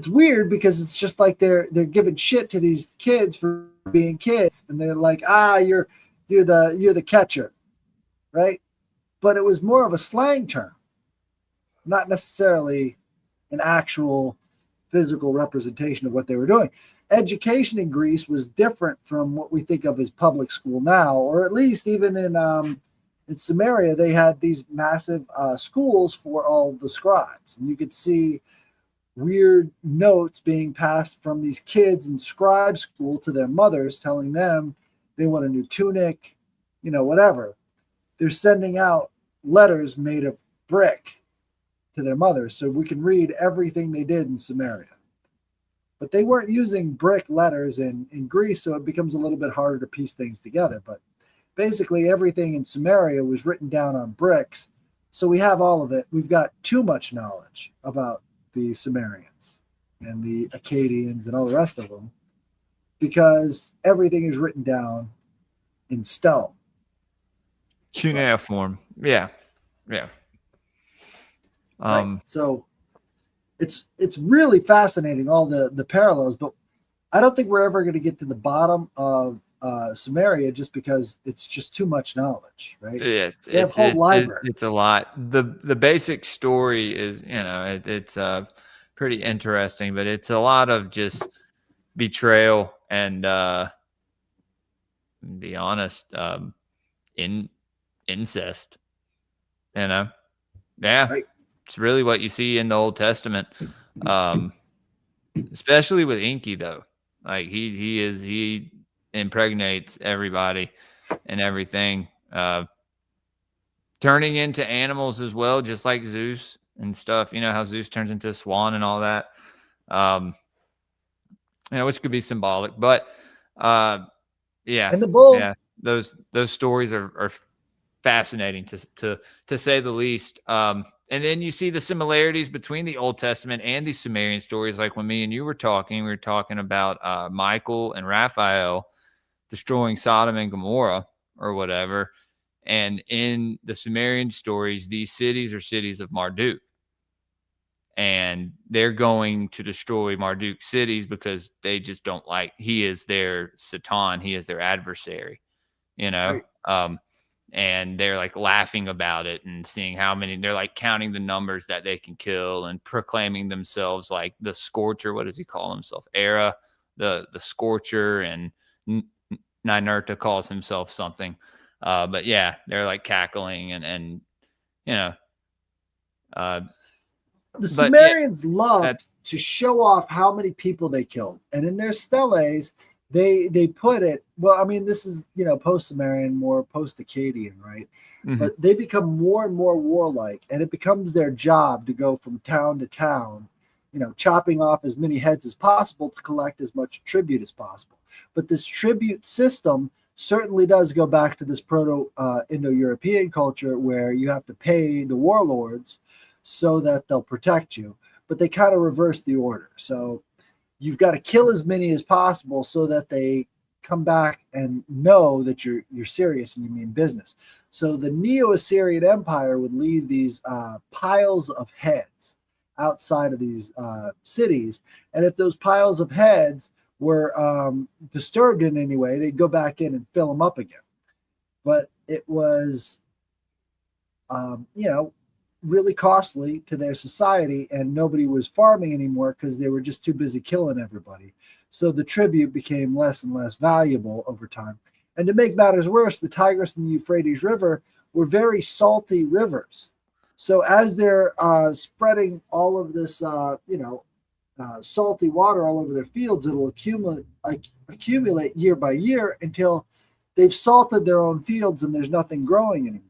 weird, because it's just like they're giving shit to these kids for being kids, and they're like, you're the catcher, right? But it was more of a slang term, not necessarily an actual physical representation of what they were doing. Education in Greece was different from what we think of as public school now, or at least even in Samaria, they had these massive schools for all the scribes, and you could see weird notes being passed from these kids in scribe school to their mothers, telling them they want a new tunic, whatever. They're sending out letters made of brick to their mothers, so we can read everything they did in Samaria. But they weren't using brick letters in Greece, so it becomes a little bit harder to piece things together. But basically everything in Samaria was written down on bricks, so we have all of it. We've got too much knowledge about the Sumerians and the Akkadians and all the rest of them, because everything is written down in stone. Cuneiform. Yeah. Right. So it's really fascinating, all the parallels, but I don't think we're ever going to get to the bottom of Samaria, just because it's just too much knowledge, right? They have whole libraries. It's a lot. The basic story is, it's pretty interesting, but it's a lot of just betrayal and, be honest, incest. Yeah, right. It's really what you see in the Old Testament, especially with Enki, though. Like he impregnates everybody and everything, turning into animals as well, just like Zeus and stuff. You know how Zeus turns into a swan and all that, which could be symbolic, but yeah, and the bull. Yeah, those stories are fascinating to say the least. And then you see the similarities between the Old Testament and the Sumerian stories. Like when me and you were talking, we were talking about Michael and Raphael destroying Sodom and Gomorrah or whatever. And in the Sumerian stories, these cities are cities of Marduk. And they're going to destroy Marduk cities because they just don't like, he is their Satan, he is their adversary, Right. And they're like laughing about it and seeing how many, they're like counting the numbers that they can kill and proclaiming themselves like the Scorcher. What does he call himself? Era, the Scorcher, and Ninurta calls himself something. But yeah, they're like cackling and the Sumerians loved to show off how many people they killed. And in their steles, they put it, well, I mean, this is, post-Sumerian, more post-Akkadian, right? Mm-hmm. But they become more and more warlike, and it becomes their job to go from town to town, chopping off as many heads as possible to collect as much tribute as possible. But this tribute system certainly does go back to this Proto-Indo-European culture, where you have to pay the warlords so that they'll protect you. But they kind of reverse the order. So you've got to kill as many as possible so that they come back and know that you're serious and you mean business. So the Neo-Assyrian Empire would leave these piles of heads outside of these cities. And if those piles of heads were disturbed in any way, they'd go back in and fill them up again. But it was, really costly to their society, and nobody was farming anymore because they were just too busy killing everybody. So the tribute became less and less valuable over time. And to make matters worse, the Tigris and the Euphrates River were very salty rivers. So as they're spreading all of this, salty water all over their fields, it'll accumulate year by year until they've salted their own fields and there's nothing growing anymore.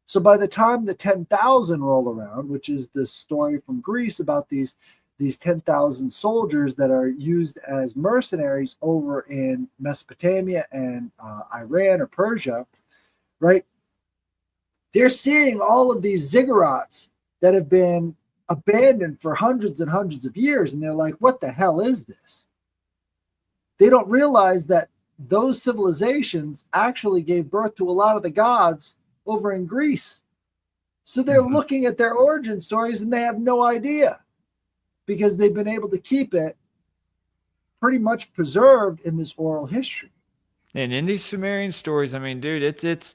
So by the time the 10,000 roll around, which is this story from Greece about these 10,000 soldiers that are used as mercenaries over in Mesopotamia and Iran or Persia, right? They're seeing all of these ziggurats that have been abandoned for hundreds and hundreds of years, and they're like, what the hell is this? They don't realize that those civilizations actually gave birth to a lot of the gods over in Greece. So they're looking at their origin stories and they have no idea, because they've been able to keep it pretty much preserved in this oral history. And in these Sumerian stories, I mean, dude, it's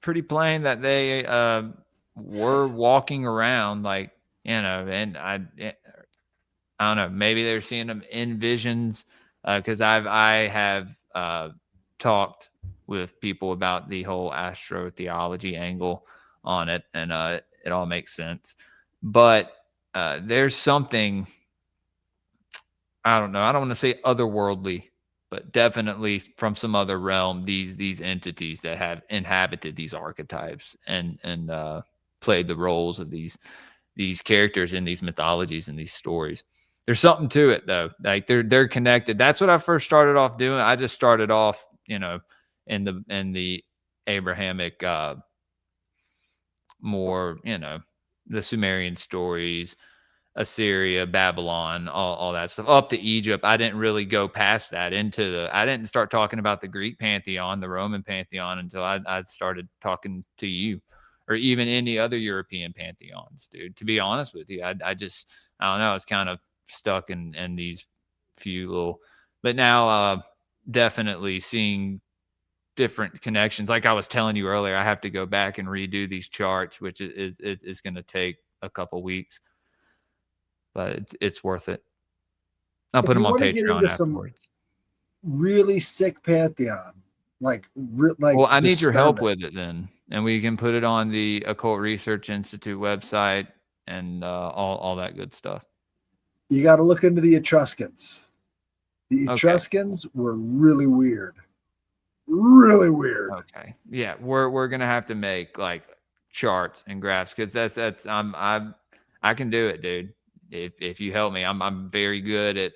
pretty plain that they were walking around, like, you know, and I don't know, maybe they're seeing them in visions, because I have talked with people about the whole astrotheology angle on it, and it all makes sense. But there's something, I don't know, I don't want to say otherworldly, but definitely from some other realm, these entities that have inhabited these archetypes and played the roles of these characters in these mythologies and these stories. There's something to it, though. Like they're connected. That's what I first started off doing. I just started off, you know, in the Abrahamic, more, you know, the Sumerian stories, Assyria, Babylon, all that stuff, up to Egypt. I didn't really go past that I didn't start talking about the Greek pantheon, the Roman pantheon, until I started talking to you, or even any other European pantheons, dude. To be honest with you, I don't know. It's kind of stuck in these few little, but now definitely seeing different connections. Like I was telling you earlier, I have to go back and redo these charts, which is going to take a couple weeks, but it's worth it. I'll put them on Patreon afterwards. Really sick pantheon, like well, I need your help with it then, and we can put it on the Occult Research Institute website and all that good stuff. You got to look into the Etruscans. The Etruscans were really weird. Really weird. Okay. Yeah, we're gonna have to make like charts and graphs, because that's I can do it, dude. If you help me, I'm very good at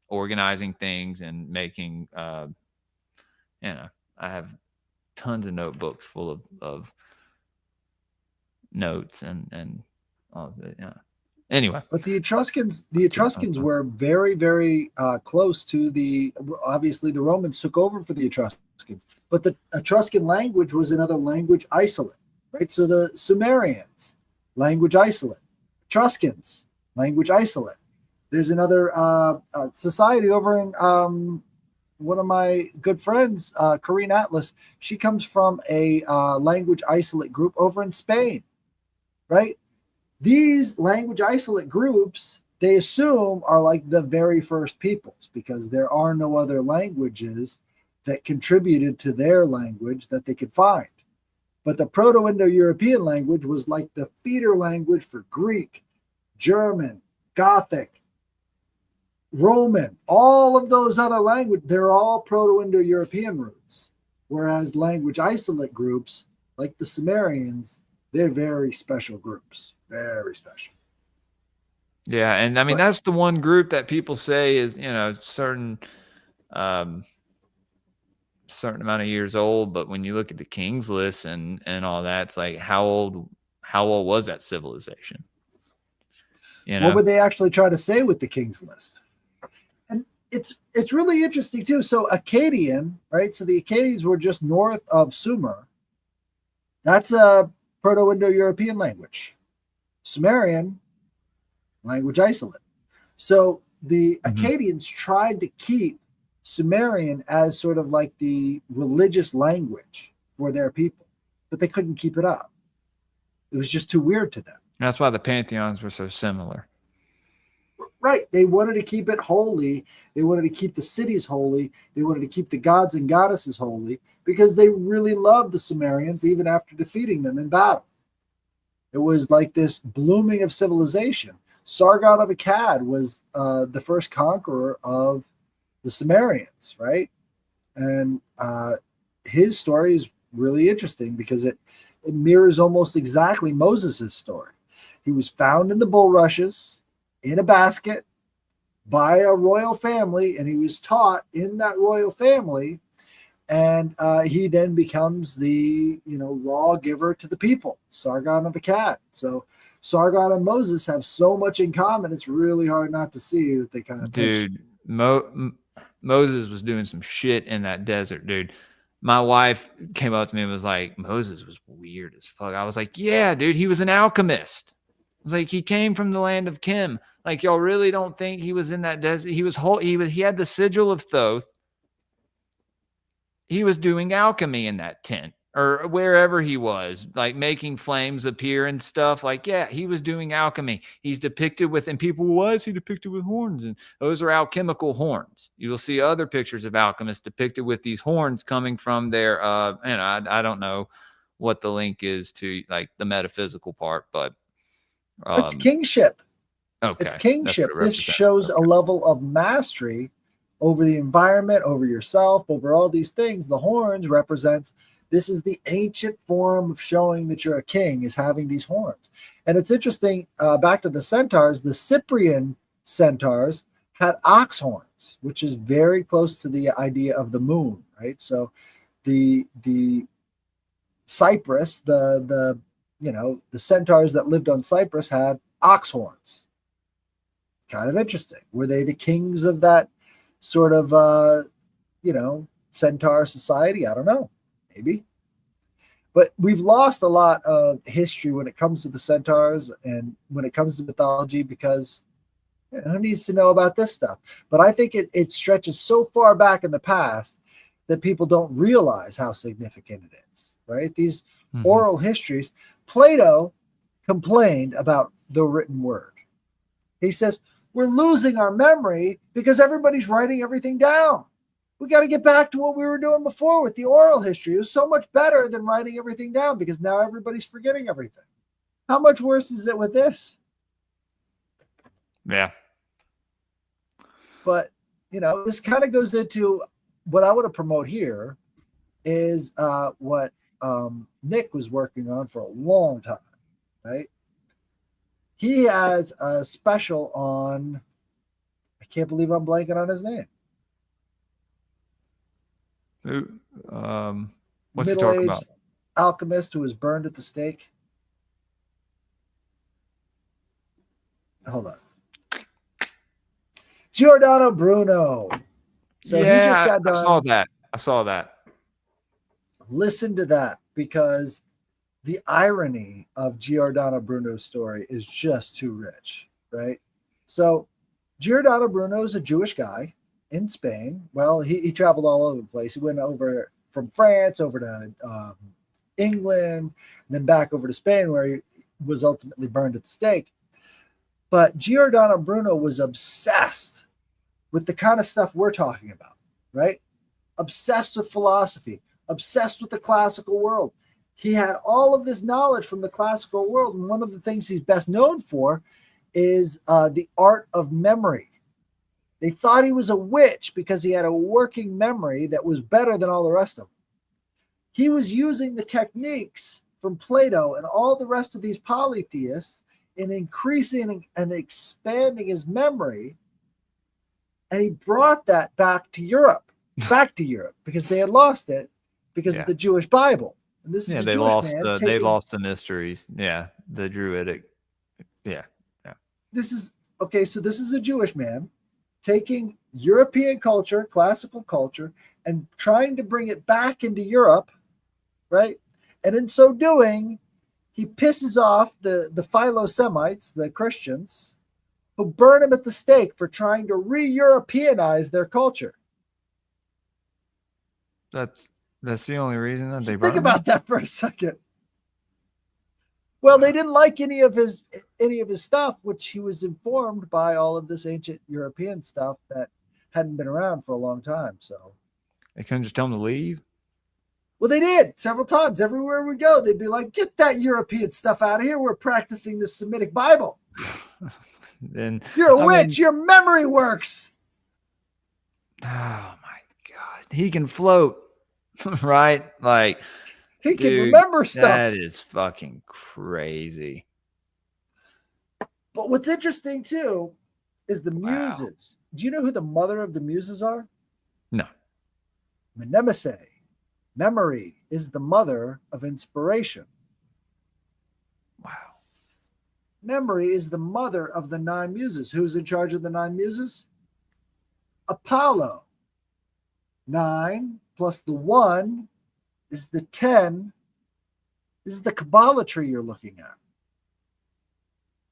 organizing things and making you know, I have tons of notebooks full of notes and all the, you know. Anyway, but the Etruscans were very, very close to obviously the Romans took over for the Etruscans, but the Etruscan language was another language isolate, right? So the Sumerians, language isolate, Etruscans, language isolate. There's another society over in one of my good friends, Corinne Atlas. She comes from a language isolate group over in Spain, right? These language isolate groups, they assume, are like the very first peoples, because there are no other languages that contributed to their language that they could find. But the Proto-Indo-European language was like the feeder language for Greek, German, Gothic, Roman, all of those other languages. They're all Proto-Indo-European roots. Whereas language isolate groups, like the Sumerians, they're very special groups. Very special. Yeah, and I mean, that's the one group that people say is, you know, certain amount of years old, but when you look at the King's List and all that, it's like, how old was that civilization? You know? What would they actually try to say with the King's List? And it's really interesting too. So Akkadian, right? So the Akkadians were just north of Sumer. That's a Proto-Indo-European language. Sumerian, language isolate. So the Akkadians tried to keep Sumerian as sort of like the religious language for their people, but they couldn't keep it up. It was just too weird to them. That's why the pantheons were so similar. Right. They wanted to keep it holy. They wanted to keep the cities holy. They wanted to keep the gods and goddesses holy, because they really loved the Sumerians even after defeating them in battle. It was like this blooming of civilization. Sargon of Akkad was the first conqueror of the Sumerians, right? And his story is really interesting because it mirrors almost exactly Moses' story. He was found in the bulrushes in a basket by a royal family, and he was taught in that royal family. And he then becomes the lawgiver to the people, Sargon of Akkad. So Sargon and Moses have so much in common. It's really hard not to see that they kind of Moses was doing some shit in that desert, dude. My wife came up to me and was like, Moses was weird as fuck. I was like, yeah, dude, he was an alchemist. I was like, he came from the land of Kim. Like, y'all really don't think he was in that desert? He had the sigil of Thoth. He was doing alchemy in that tent or wherever he was, like making flames appear and stuff. Like, yeah, he was doing alchemy. He's depicted with, and people, why is he depicted with horns? And those are alchemical horns. You will see other pictures of alchemists depicted with these horns coming from their, I don't know what the link is to like the metaphysical part, but it's kingship. Okay. It's kingship. This shows a level of mastery over the environment, over yourself, over all these things. The horns represents, this is the ancient form of showing that you're a king, is having these horns. And it's interesting, back to the centaurs, the Cyprian centaurs had ox horns, which is very close to the idea of the moon, right? So the Cyprus, the centaurs that lived on Cyprus had ox horns. Kind of interesting. Were they the kings of that sort of, centaur society? I don't know. Maybe. But we've lost a lot of history when it comes to the centaurs and when it comes to mythology because who needs to know about this stuff? But I think it stretches so far back in the past that people don't realize how significant it is, right? These oral histories. Plato complained about the written word. He says, we're losing our memory because everybody's writing everything down. We got to get back to what we were doing before with the oral history. It was so much better than writing everything down because now everybody's forgetting everything. How much worse is it with this? Yeah. But, this kind of goes into what I want to promote here is what Nick was working on for a long time, right? He has a special on, I can't believe I'm blanking on his name. What's he talking about? Alchemist who was burned at the stake. Hold on. Giordano Bruno. So yeah, he just got done. I saw that. Listen to that, because the irony of Giordano Bruno's story is just too rich, right? So Giordano Bruno is a Jewish guy in Spain. Well, he traveled all over the place. He went over from France over to England, and then back over to Spain, where he was ultimately burned at the stake. But Giordano Bruno was obsessed with the kind of stuff we're talking about, right? Obsessed with philosophy, obsessed with the classical world. He had all of this knowledge from the classical world. And one of the things he's best known for is the art of memory. They thought he was a witch because he had a working memory that was better than all the rest of them. He was using the techniques from Plato and all the rest of these polytheists in increasing and expanding his memory. And he brought that back to Europe because they had lost it because of the Jewish Bible. And this is they lost the mysteries. Yeah, the Druidic. Yeah. This is okay. So this is a Jewish man taking European culture, classical culture, and trying to bring it back into Europe, right? And in so doing, he pisses off the Philo-Semites, the Christians, who burn him at the stake for trying to re-Europeanize their culture. That's the only reason that they think about that for a second. Well, they didn't like any of his stuff, which he was informed by all of this ancient European stuff that hadn't been around for a long time. So they couldn't just tell him to leave. Well, they did several times. Everywhere we go, they'd be like, "Get that European stuff out of here. We're practicing the Semitic Bible." Then you're a witch. Your memory works. Oh my God, he can float, right? Like, He can dude, remember stuff. that is fucking crazy. But what's interesting too is the Wow. muses. Do you know who the mother of the muses are? No. Mnemosyne. Memory is the mother of inspiration. Wow. Memory is the mother of the 9 muses. Who's in charge of the 9 muses? Apollo. 9 plus the 1 is the 10. This is the Kabbalah tree you're looking at.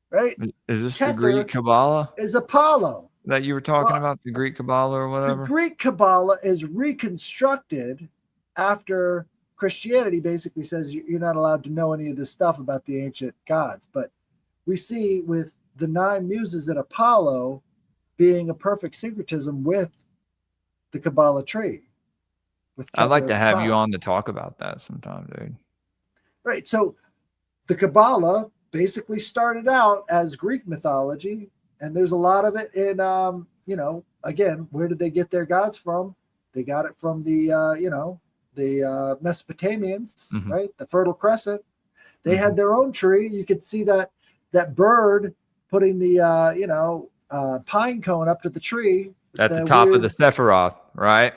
Right? Is this Tether the Greek Kabbalah is Apollo. that you were talking about? The Greek Kabbalah or whatever? The Greek Kabbalah is reconstructed after Christianity basically says you're not allowed to know any of this stuff about the ancient gods. But we see with the 9 muses and Apollo being a perfect syncretism with the Kabbalah tree. I'd like to have you on to talk about that sometime, dude. Right. So the Kabbalah basically started out as Greek mythology, and there's a lot of it in, again, where did they get their gods from? They got it from the Mesopotamians, right? The Fertile Crescent. They had their own tree. You could see that bird putting the pine cone up to the tree at the top of the Sephiroth, right?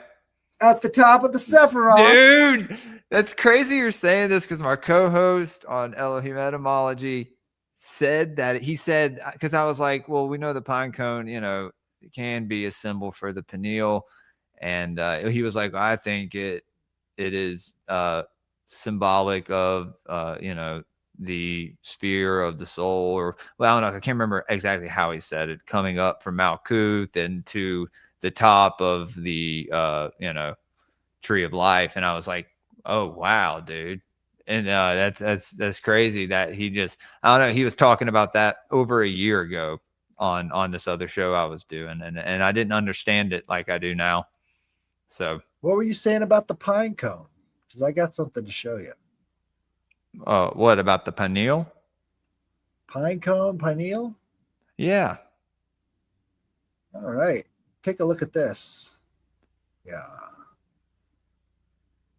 At the top of the Sephiroth. Dude, that's crazy you're saying this, because my co-host on Elohim Etymology said that. He said, because I was like, well, we know the pine cone, it can be a symbol for the pineal. And he was like, I think it is symbolic of, the sphere of the soul, or, well, I don't know. I can't remember exactly how he said it, coming up from Malkuth and to the top of the, tree of life. And I was like, oh, wow, dude. And that's crazy that he just, I don't know. He was talking about that over a year ago on this other show I was doing. And I didn't understand it like I do now. So what were you saying about the pine cone? Because I got something to show you. What about the pineal? Pine cone, pineal? Yeah. All right. Take a look at this. Yeah.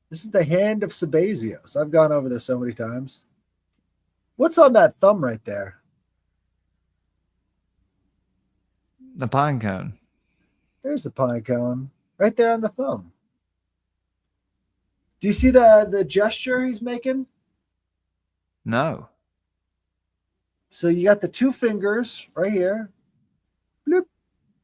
This is the hand of Sabazios. I've gone over this so many times. What's on that thumb right there? The pine cone. There's the pine cone right there on the thumb. Do you see the gesture he's making? No. So you got the 2 fingers right here. Bloop,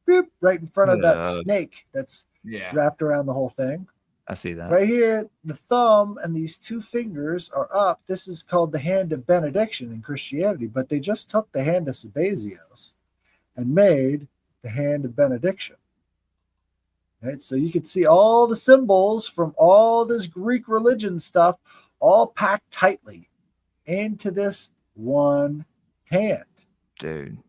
bloop, right in front of that snake that's wrapped around the whole thing. I see that. Right here, the thumb and these 2 fingers are up. This is called the hand of benediction in Christianity, but they just took the hand of Sabazios and made the hand of benediction. Right? So you can see all the symbols from all this Greek religion stuff all packed tightly into this one hand. Dude.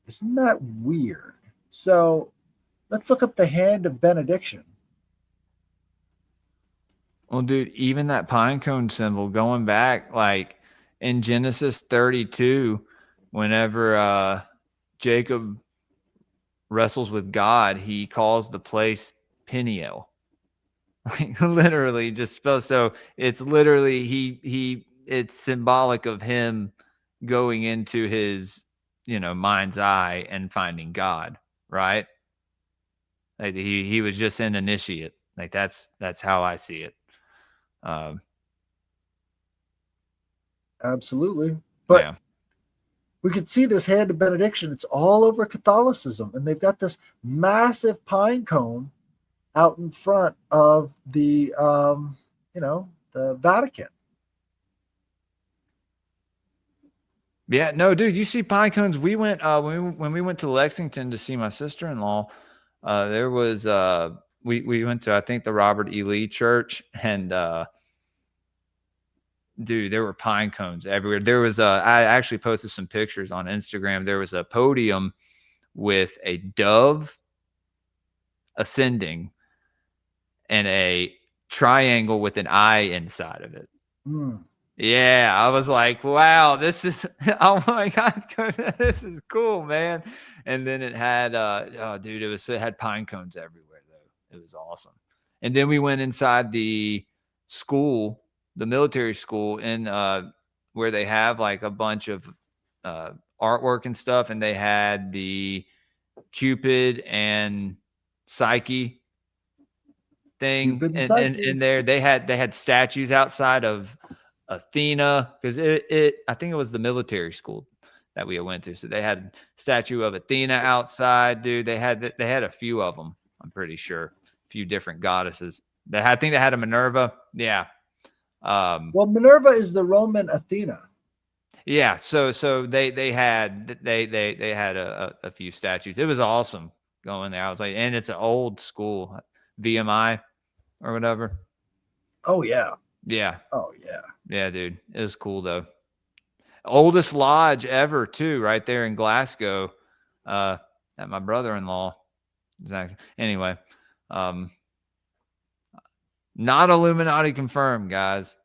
Isn't that weird? So let's look up the hand of benediction. Well, dude, even that pine cone symbol, going back like in Genesis 32, whenever Jacob wrestles with God, he calls the place Peniel. Like literally just spelled. So it's literally it's symbolic of him going into his, mind's eye and finding God, right? Like he was just an initiate. Like that's how I see it. Absolutely. But yeah. We could see this hand of benediction. It's all over Catholicism, and they've got this massive pine cone out in front of the the Vatican. Yeah, no, dude, you see pine cones. We went when we went to Lexington to see my sister-in-law. There was we went to, I think, the Robert E. Lee Church, and dude, there were pine cones everywhere. There was I actually posted some pictures on Instagram. There was a podium with a dove ascending and a triangle with an eye inside of it. Yeah, I was like, wow, this is oh my god, this is cool, man. And then it had oh dude, it had pine cones everywhere though. It was awesome. And then we went inside the school, the military school in where they have like a bunch of artwork and stuff, and they had the Cupid and Psyche thing, Cupid and and there they had statues outside of Athena, because I think it was the military school that we went to, so they had a statue of Athena outside, dude. They had a few of them, I'm pretty sure, a few different goddesses. I think they had a Minerva. Yeah. Well, Minerva is the Roman Athena. Yeah, so they had a few statues. It was awesome going there. I was like, and it's an old school, VMI or whatever. Oh yeah. Yeah. Oh yeah. Yeah, dude. It was cool though. Oldest lodge ever too, right there in Glasgow. At my brother-in-law. Exactly. Anyway, not Illuminati confirmed, guys.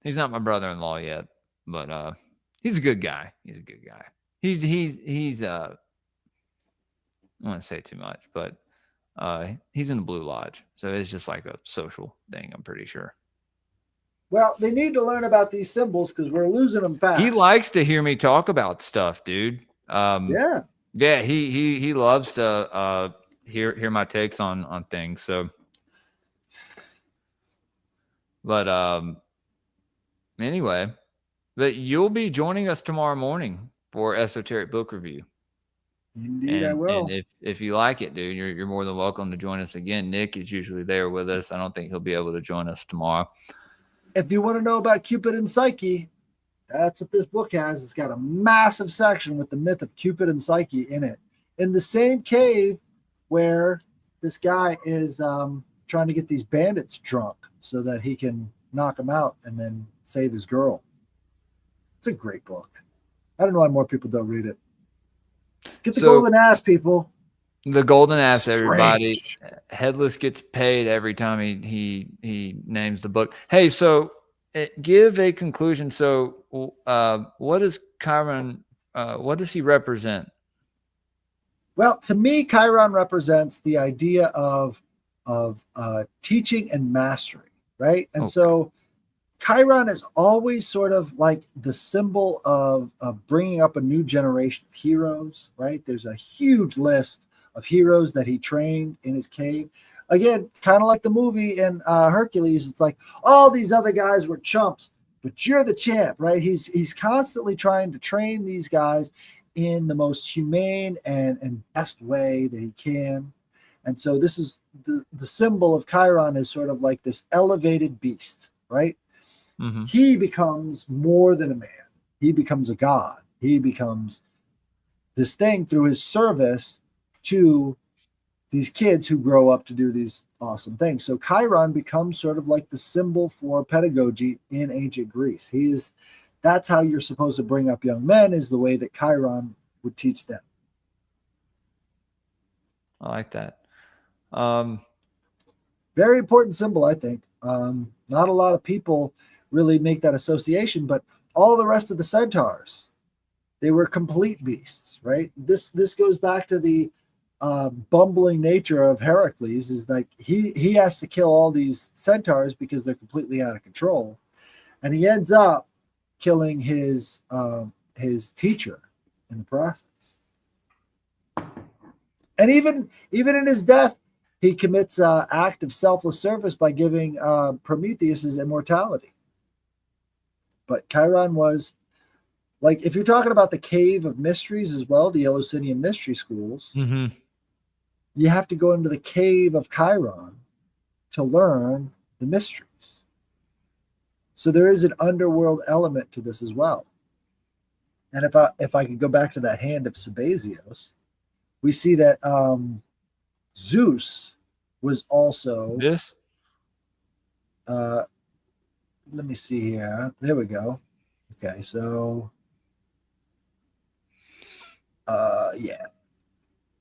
He's not my brother-in-law yet, but he's a good guy. He's a good guy. He's I don't want to say too much, but he's in the Blue Lodge. So it's just like a social thing, I'm pretty sure. Well, they need to learn about these symbols because we're losing them fast. He likes to hear me talk about stuff, dude. Yeah. He loves to hear my takes on things. So, but anyway, but you'll be joining us tomorrow morning for Esoteric Book Review. Indeed, I will. And if you like it, dude, you're more than welcome to join us again. Nick is usually there with us. I don't think he'll be able to join us tomorrow. If you want to know about Cupid and Psyche, that's what this book has. It's got a massive section with the myth of Cupid and Psyche in it. In the same cave where this guy is trying to get these bandits drunk so that he can knock them out and then save his girl. It's a great book. I don't know why more people don't read it. Get the golden ass, people. The golden ass, everybody. Headless gets paid every time he names the book. Hey, so give a conclusion. So, what is Chiron? What does he represent? Well, to me, Chiron represents the idea of teaching and mastery, right? And so Chiron is always sort of like the symbol of bringing up a new generation of heroes, right? There's a huge list of heroes that he trained in his cave. Again, kind of like the movie in Hercules. It's like all these other guys were chumps, but you're the champ, right? He's constantly trying to train these guys in the most humane and best way that he can. And so this is the symbol of Chiron is sort of like this elevated beast, right? Mm-hmm. He becomes more than a man. He becomes a god. He becomes this thing through his service to these kids who grow up to do these awesome things. So Chiron becomes sort of like the symbol for pedagogy in ancient Greece. That's how you're supposed to bring up young men, is the way that Chiron would teach them. I like that. Very important symbol, I think. Not a lot of people really make that association, but all the rest of the centaurs, they were complete beasts, right? This goes back to the bumbling nature of Heracles, is like he has to kill all these centaurs because they're completely out of control, and he ends up killing his teacher in the process. And even in his death, he commits an act of selfless service by giving Prometheus his immortality. But Chiron was, like, if you're talking about the Cave of Mysteries as well, the Eleusinian mystery schools, mm-hmm. You have to go into the Cave of Chiron to learn the mysteries. So there is an underworld element to this as well. And if I could go back to that hand of Sabazios, we see that Zeus was also this. Let me see here. There we go. Okay, so yeah.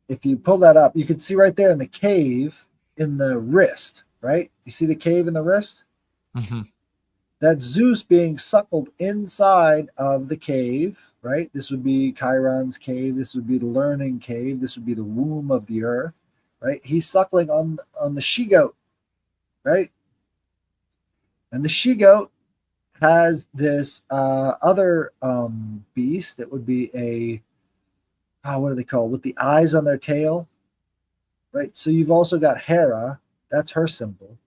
If you pull that up, you can see right there in the cave in the wrist, right? You see the cave in the wrist? Mm-hmm. That's Zeus being suckled inside of the cave, right? This would be Chiron's cave. This would be the learning cave. This would be the womb of the earth, right? He's suckling on the she-goat, right? And the she-goat has this other beast that would be what do they call it? With the eyes on their tail, right? So you've also got Hera. That's her symbol.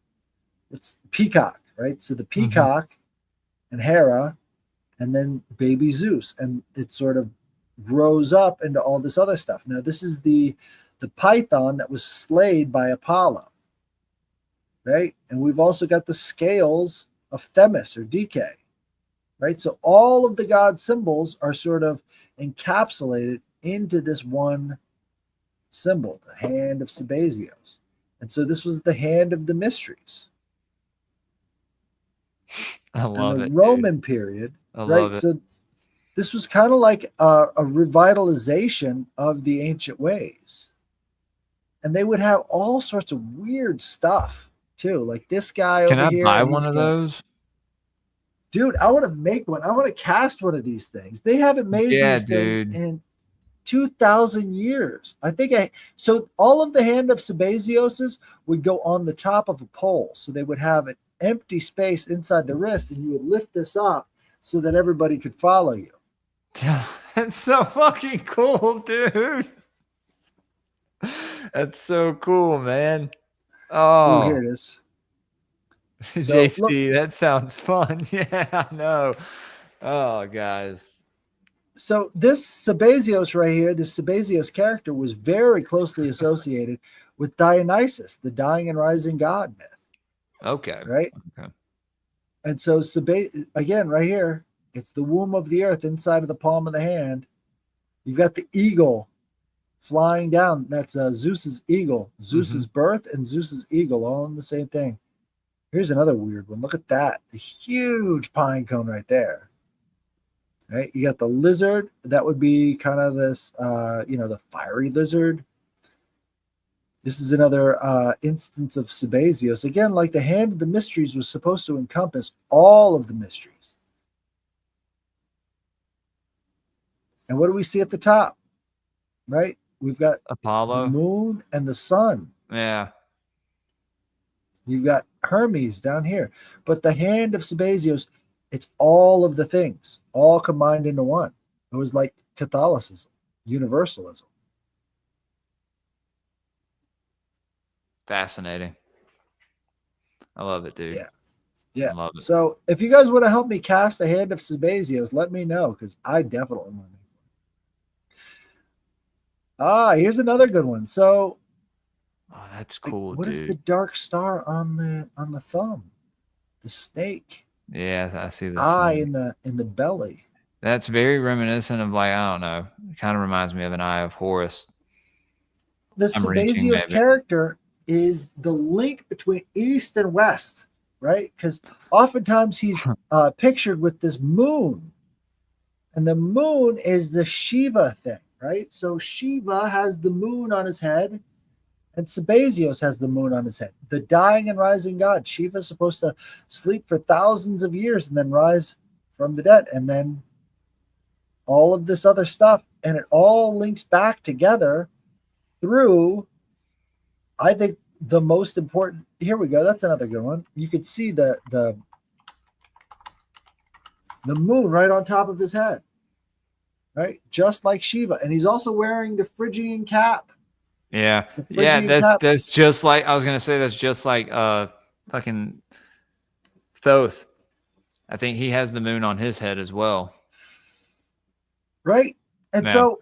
It's peacock, right? So the peacock and Hera, and then baby Zeus, and it sort of grows up into all this other stuff. Now, this is the python that was slayed by Apollo, right? And we've also got the scales of Themis or DK, right? So all of the god symbols are sort of encapsulated into this one symbol, the hand of Sabazios. And so this was the hand of the mysteries. I love the it. Roman period, I right? love it. So this was kind of like a revitalization of the ancient ways. And they would have all sorts of weird stuff too. Like this guy Can over I here. buy one of those? Dude, I want to make one. I want to cast one of these things. They haven't made these things in 2,000 years. So all of the hand of Sabazios would go on the top of a pole. So they would have an empty space inside the wrist, and you would lift this up so that everybody could follow you. That's so fucking cool, dude. That's so cool, man. Oh, here it is. So, JC, that sounds fun. Yeah, I know. Oh, guys. So this Sabazios right here, this Sabazios character was very closely associated with Dionysus, the dying and rising god myth. Okay. Right? Okay. And so again, right here, it's the womb of the earth inside of the palm of the hand. You've got the eagle flying down. That's Zeus's eagle, Zeus's birth and Zeus's eagle, all in the same thing. Here's another weird one. Look at that. The huge pine cone right there. Right? You got the lizard. That would be kind of this, the fiery lizard. This is another instance of Sabazios. Again, like the hand of the mysteries was supposed to encompass all of the mysteries. And what do we see at the top? Right? We've got Apollo, the moon, and the sun. Yeah. You've got Hermes down here. But the hand of Sabazios, it's all of the things, all combined into one. It was like Catholicism, universalism. Fascinating. I love it, dude. Yeah. Yeah. I love it. So if you guys want to help me cast a hand of Sabazios, let me know, because I definitely want to. Here's another good one. So that's cool. What is the dark star on the thumb? The snake. Yeah, I see the eye snake in the belly. That's very reminiscent of, like, I don't know. It kind of reminds me of an eye of Horus. The Sabazios character is the link between East and West, right? Because oftentimes he's pictured with this moon, and the moon is the Shiva thing, right? So Shiva has the moon on his head, and Sabazios has the moon on his head. The dying and rising god. Shiva is supposed to sleep for thousands of years and then rise from the dead, and then all of this other stuff, and it all links back together through, I think, the most important. Here we go. That's another good one. You could see the moon right on top of his head, right? Just like Shiva. And he's also wearing the Phrygian cap. Yeah. Yeah, that's just like, I was going to say, that's just like fucking Thoth. I think he has the moon on his head as well. Right? And so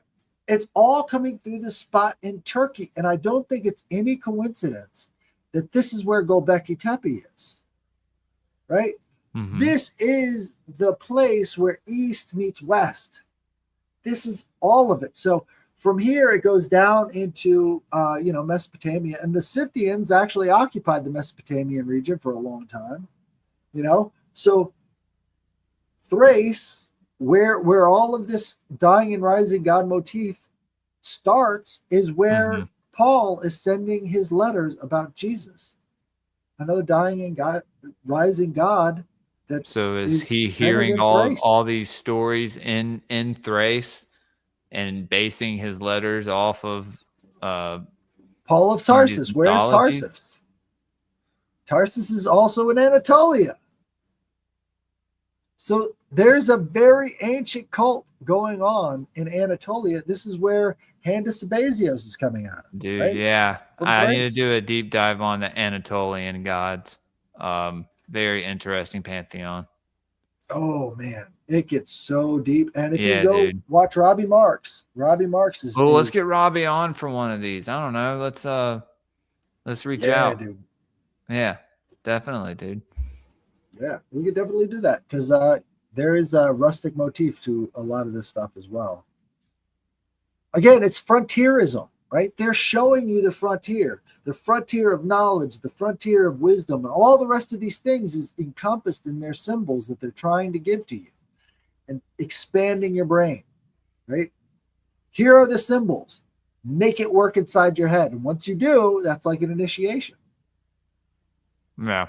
it's all coming through this spot in Turkey. And I don't think it's any coincidence that this is where Göbekli Tepe is. Right? Mm-hmm. This is the place where East meets West. This is all of it. So from here, it goes down into, Mesopotamia. And the Scythians actually occupied the Mesopotamian region for a long time. So Thrace, where all of this dying and rising god motif starts, is where Paul is sending his letters about Jesus. Another dying and rising god that So is he centered hearing in all Thrace. these stories in Thrace and basing his letters off of Paul of some of these Tarsus. Where's mythologies? Tarsus? Tarsus is also in Anatolia. So there's a very ancient cult going on in Anatolia. This is where Handus Sabazios is coming out of, Dude, right? yeah. From I need to Thrace. do a deep dive on the Anatolian gods. Very interesting pantheon. Oh man, it gets so deep. And if you Yeah, go dude. watch Robbie Marks is Well, let's get Robbie on for one of these. I don't know. Let's reach yeah, out. dude. Yeah, definitely, dude. Yeah, we could definitely do that because there is a rustic motif to a lot of this stuff as well. Again, it's frontierism, right? They're showing you the frontier of knowledge, the frontier of wisdom, and all the rest of these things is encompassed in their symbols that they're trying to give to you and expanding your brain, right? Here are the symbols. Make it work inside your head. And once you do, that's like an initiation. Yeah.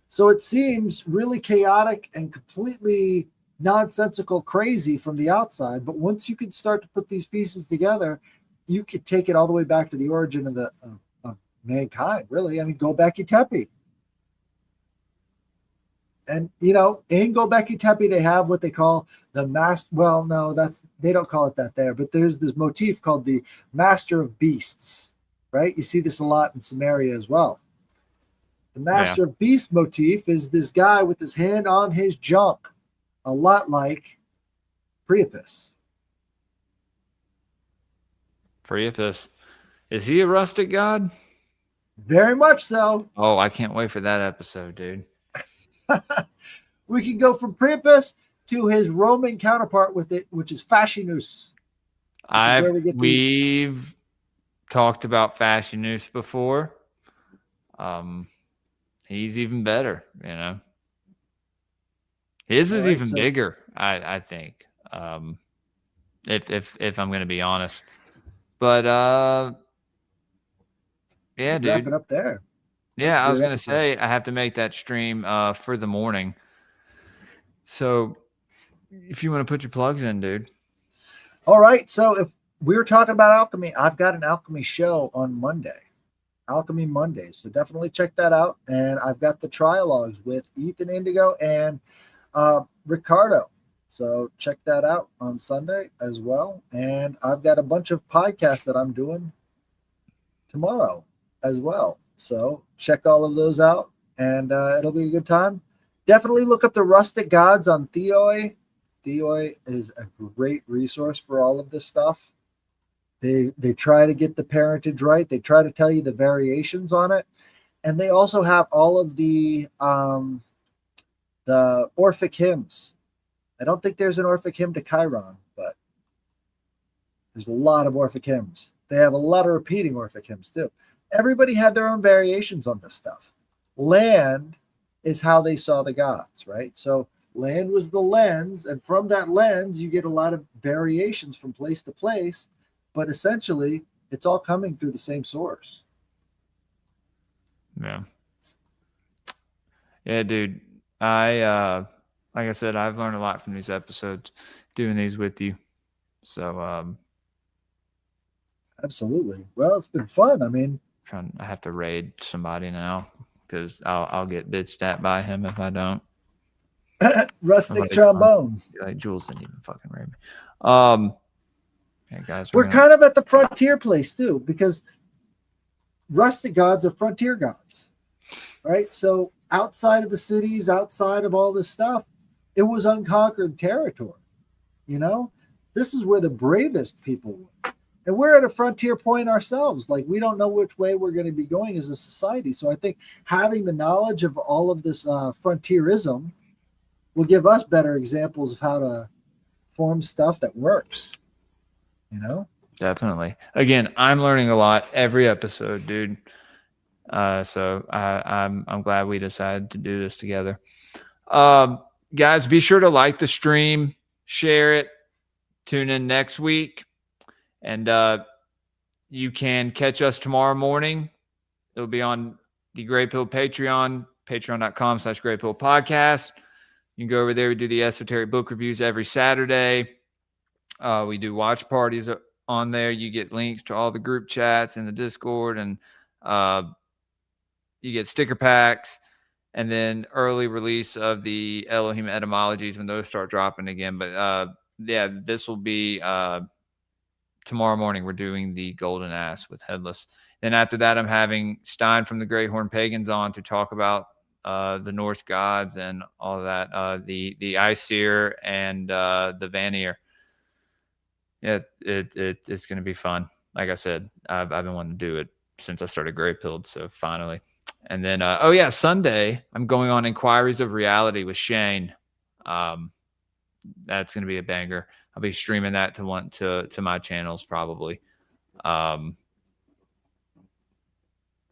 So it seems really chaotic and completely nonsensical crazy from the outside. But once you can start to put these pieces together, you could take it all the way back to the origin of of mankind, really. I mean, Gobekli Tepe. And in Gobekli Tepe, they have what they call the master. Well, no, they don't call it that there, but there's this motif called the Master of Beasts, right? You see this a lot in Samaria as well. The Master of Beast motif is this guy with his hand on his junk, a lot like Priapus. Priapus. Is he a rustic god? Very much so. Oh, I can't wait for that episode, dude. We can go from Priapus to his Roman counterpart with it, which is Fascinus. We've talked about Fascinus before. He's even better, His is even bigger, I think. If I'm gonna be honest. But yeah, dude. Wrap it up there. Yeah, I was gonna say I have to make that stream for the morning. So if you want to put your plugs in, dude. All right. So if we were talking about alchemy, I've got an alchemy show on Monday. Alchemy Mondays. So definitely check that out. And I've got the trialogues with Ethan Indigo and Ricardo. So check that out on Sunday as well. And I've got a bunch of podcasts that I'm doing tomorrow as well. So check all of those out and it'll be a good time. Definitely look up the Rustic Gods on Theoi. Theoi is a great resource for all of this stuff. They try to get the parentage right. They try to tell you the variations on it. And they also have all of the Orphic hymns. I don't think there's an Orphic hymn to Chiron, but there's a lot of Orphic hymns. They have a lot of repeating Orphic hymns too. Everybody had their own variations on this stuff. Land is how they saw the gods, right? So land was the lens, and from that lens, you get a lot of variations from place to place, but essentially, it's all coming through the same source. Yeah. Yeah, dude. Like I said, I've learned a lot from these episodes doing these with you. So absolutely. Well, it's been fun. I mean, I have to raid somebody now because I'll get bitched at by him if I don't. Rustic trombone. Like Jules didn't even fucking raid me. Hey guys, we're kind of at the frontier place too, because rustic gods are frontier gods, right? So outside of the cities, outside of all this stuff, it was unconquered territory. This is where the bravest people were. And we're at a frontier point ourselves. Like, we don't know which way we're going to be going as a society. So I think having the knowledge of all of this frontierism will give us better examples of how to form stuff that works. Definitely. Again, I'm learning a lot every episode, dude. So I'm glad we decided to do this together. Guys, be sure to like the stream, share it, tune in next week, and you can catch us tomorrow morning. It'll be on the Greypilled Patreon patreon.com/greypilledpodcast. You can go over there. We do the esoteric book reviews every Saturday. We do watch parties on there. You get links to all the group chats in the Discord, and you get sticker packs, and then early release of the Elohim etymologies when those start dropping again. But this will be tomorrow morning. We're doing the Golden Ass with Headless. Then after that, I'm having Stein from the Great Horn Pagans on to talk about the Norse gods and all of that, the Aesir and the Vanir. Yeah, it's going to be fun. Like I said, I've been wanting to do it since I started Greypilled, so finally. And then, Sunday, I'm going on Inquiries of Reality with Shane. That's going to be a banger. I'll be streaming that to my channels probably.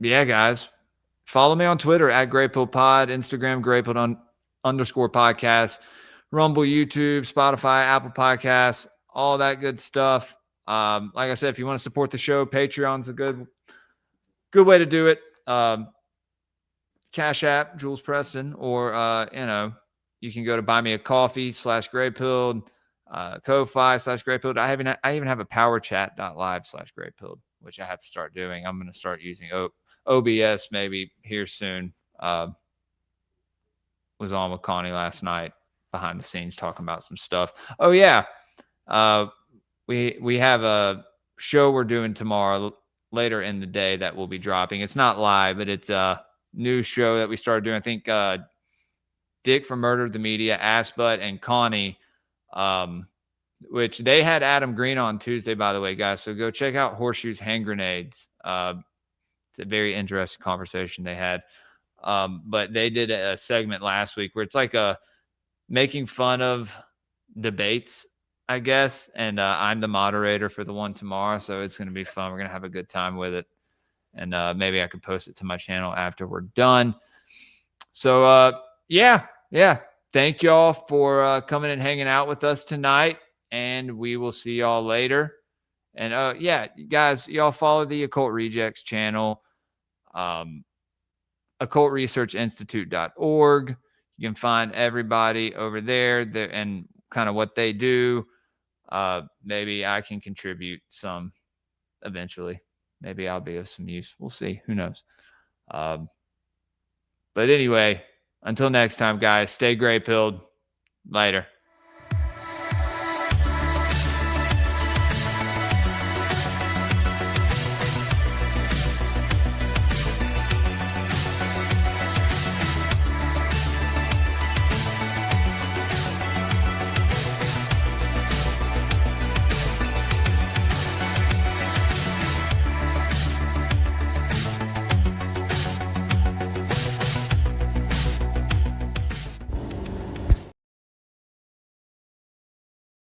Yeah, guys, follow me on Twitter at greypilledpod, Instagram greypilled_podcast, Rumble, YouTube, Spotify, Apple Podcasts, all that good stuff. Like I said, if you want to support the show, Patreon's a good way to do it. Cash App, Jules Preston, or you can go to buymeacoffee/greypilled, Ko-fi/greypilled. I even have a powerchat.live/greypilled, which I have to start doing. I'm going to start using OBS maybe here soon. Was on with Connie last night behind the scenes talking about some stuff. Oh yeah. We have a show we're doing tomorrow later in the day that will be dropping. It's not live, but it's a new show that we started doing. I think Dick from Murder of the Media, Assbutt, and Connie, which they had Adam Green on Tuesday, by the way, guys. So go check out Horseshoes Hand Grenades. It's a very interesting conversation they had. But they did a segment last week where it's like making fun of debates, I guess. And I'm the moderator for the one tomorrow. So it's going to be fun. We're going to have a good time with it. And maybe I could post it to my channel after we're done. So, yeah. Thank y'all for coming and hanging out with us tonight. And we will see y'all later. And guys, y'all follow the Occult Rejects channel, occultresearchinstitute.org. You can find everybody over there and kind of what they do. Maybe I can contribute some eventually. Maybe I'll be of some use. We'll see. Who knows? But anyway, until next time, guys, stay Greypilled. Later.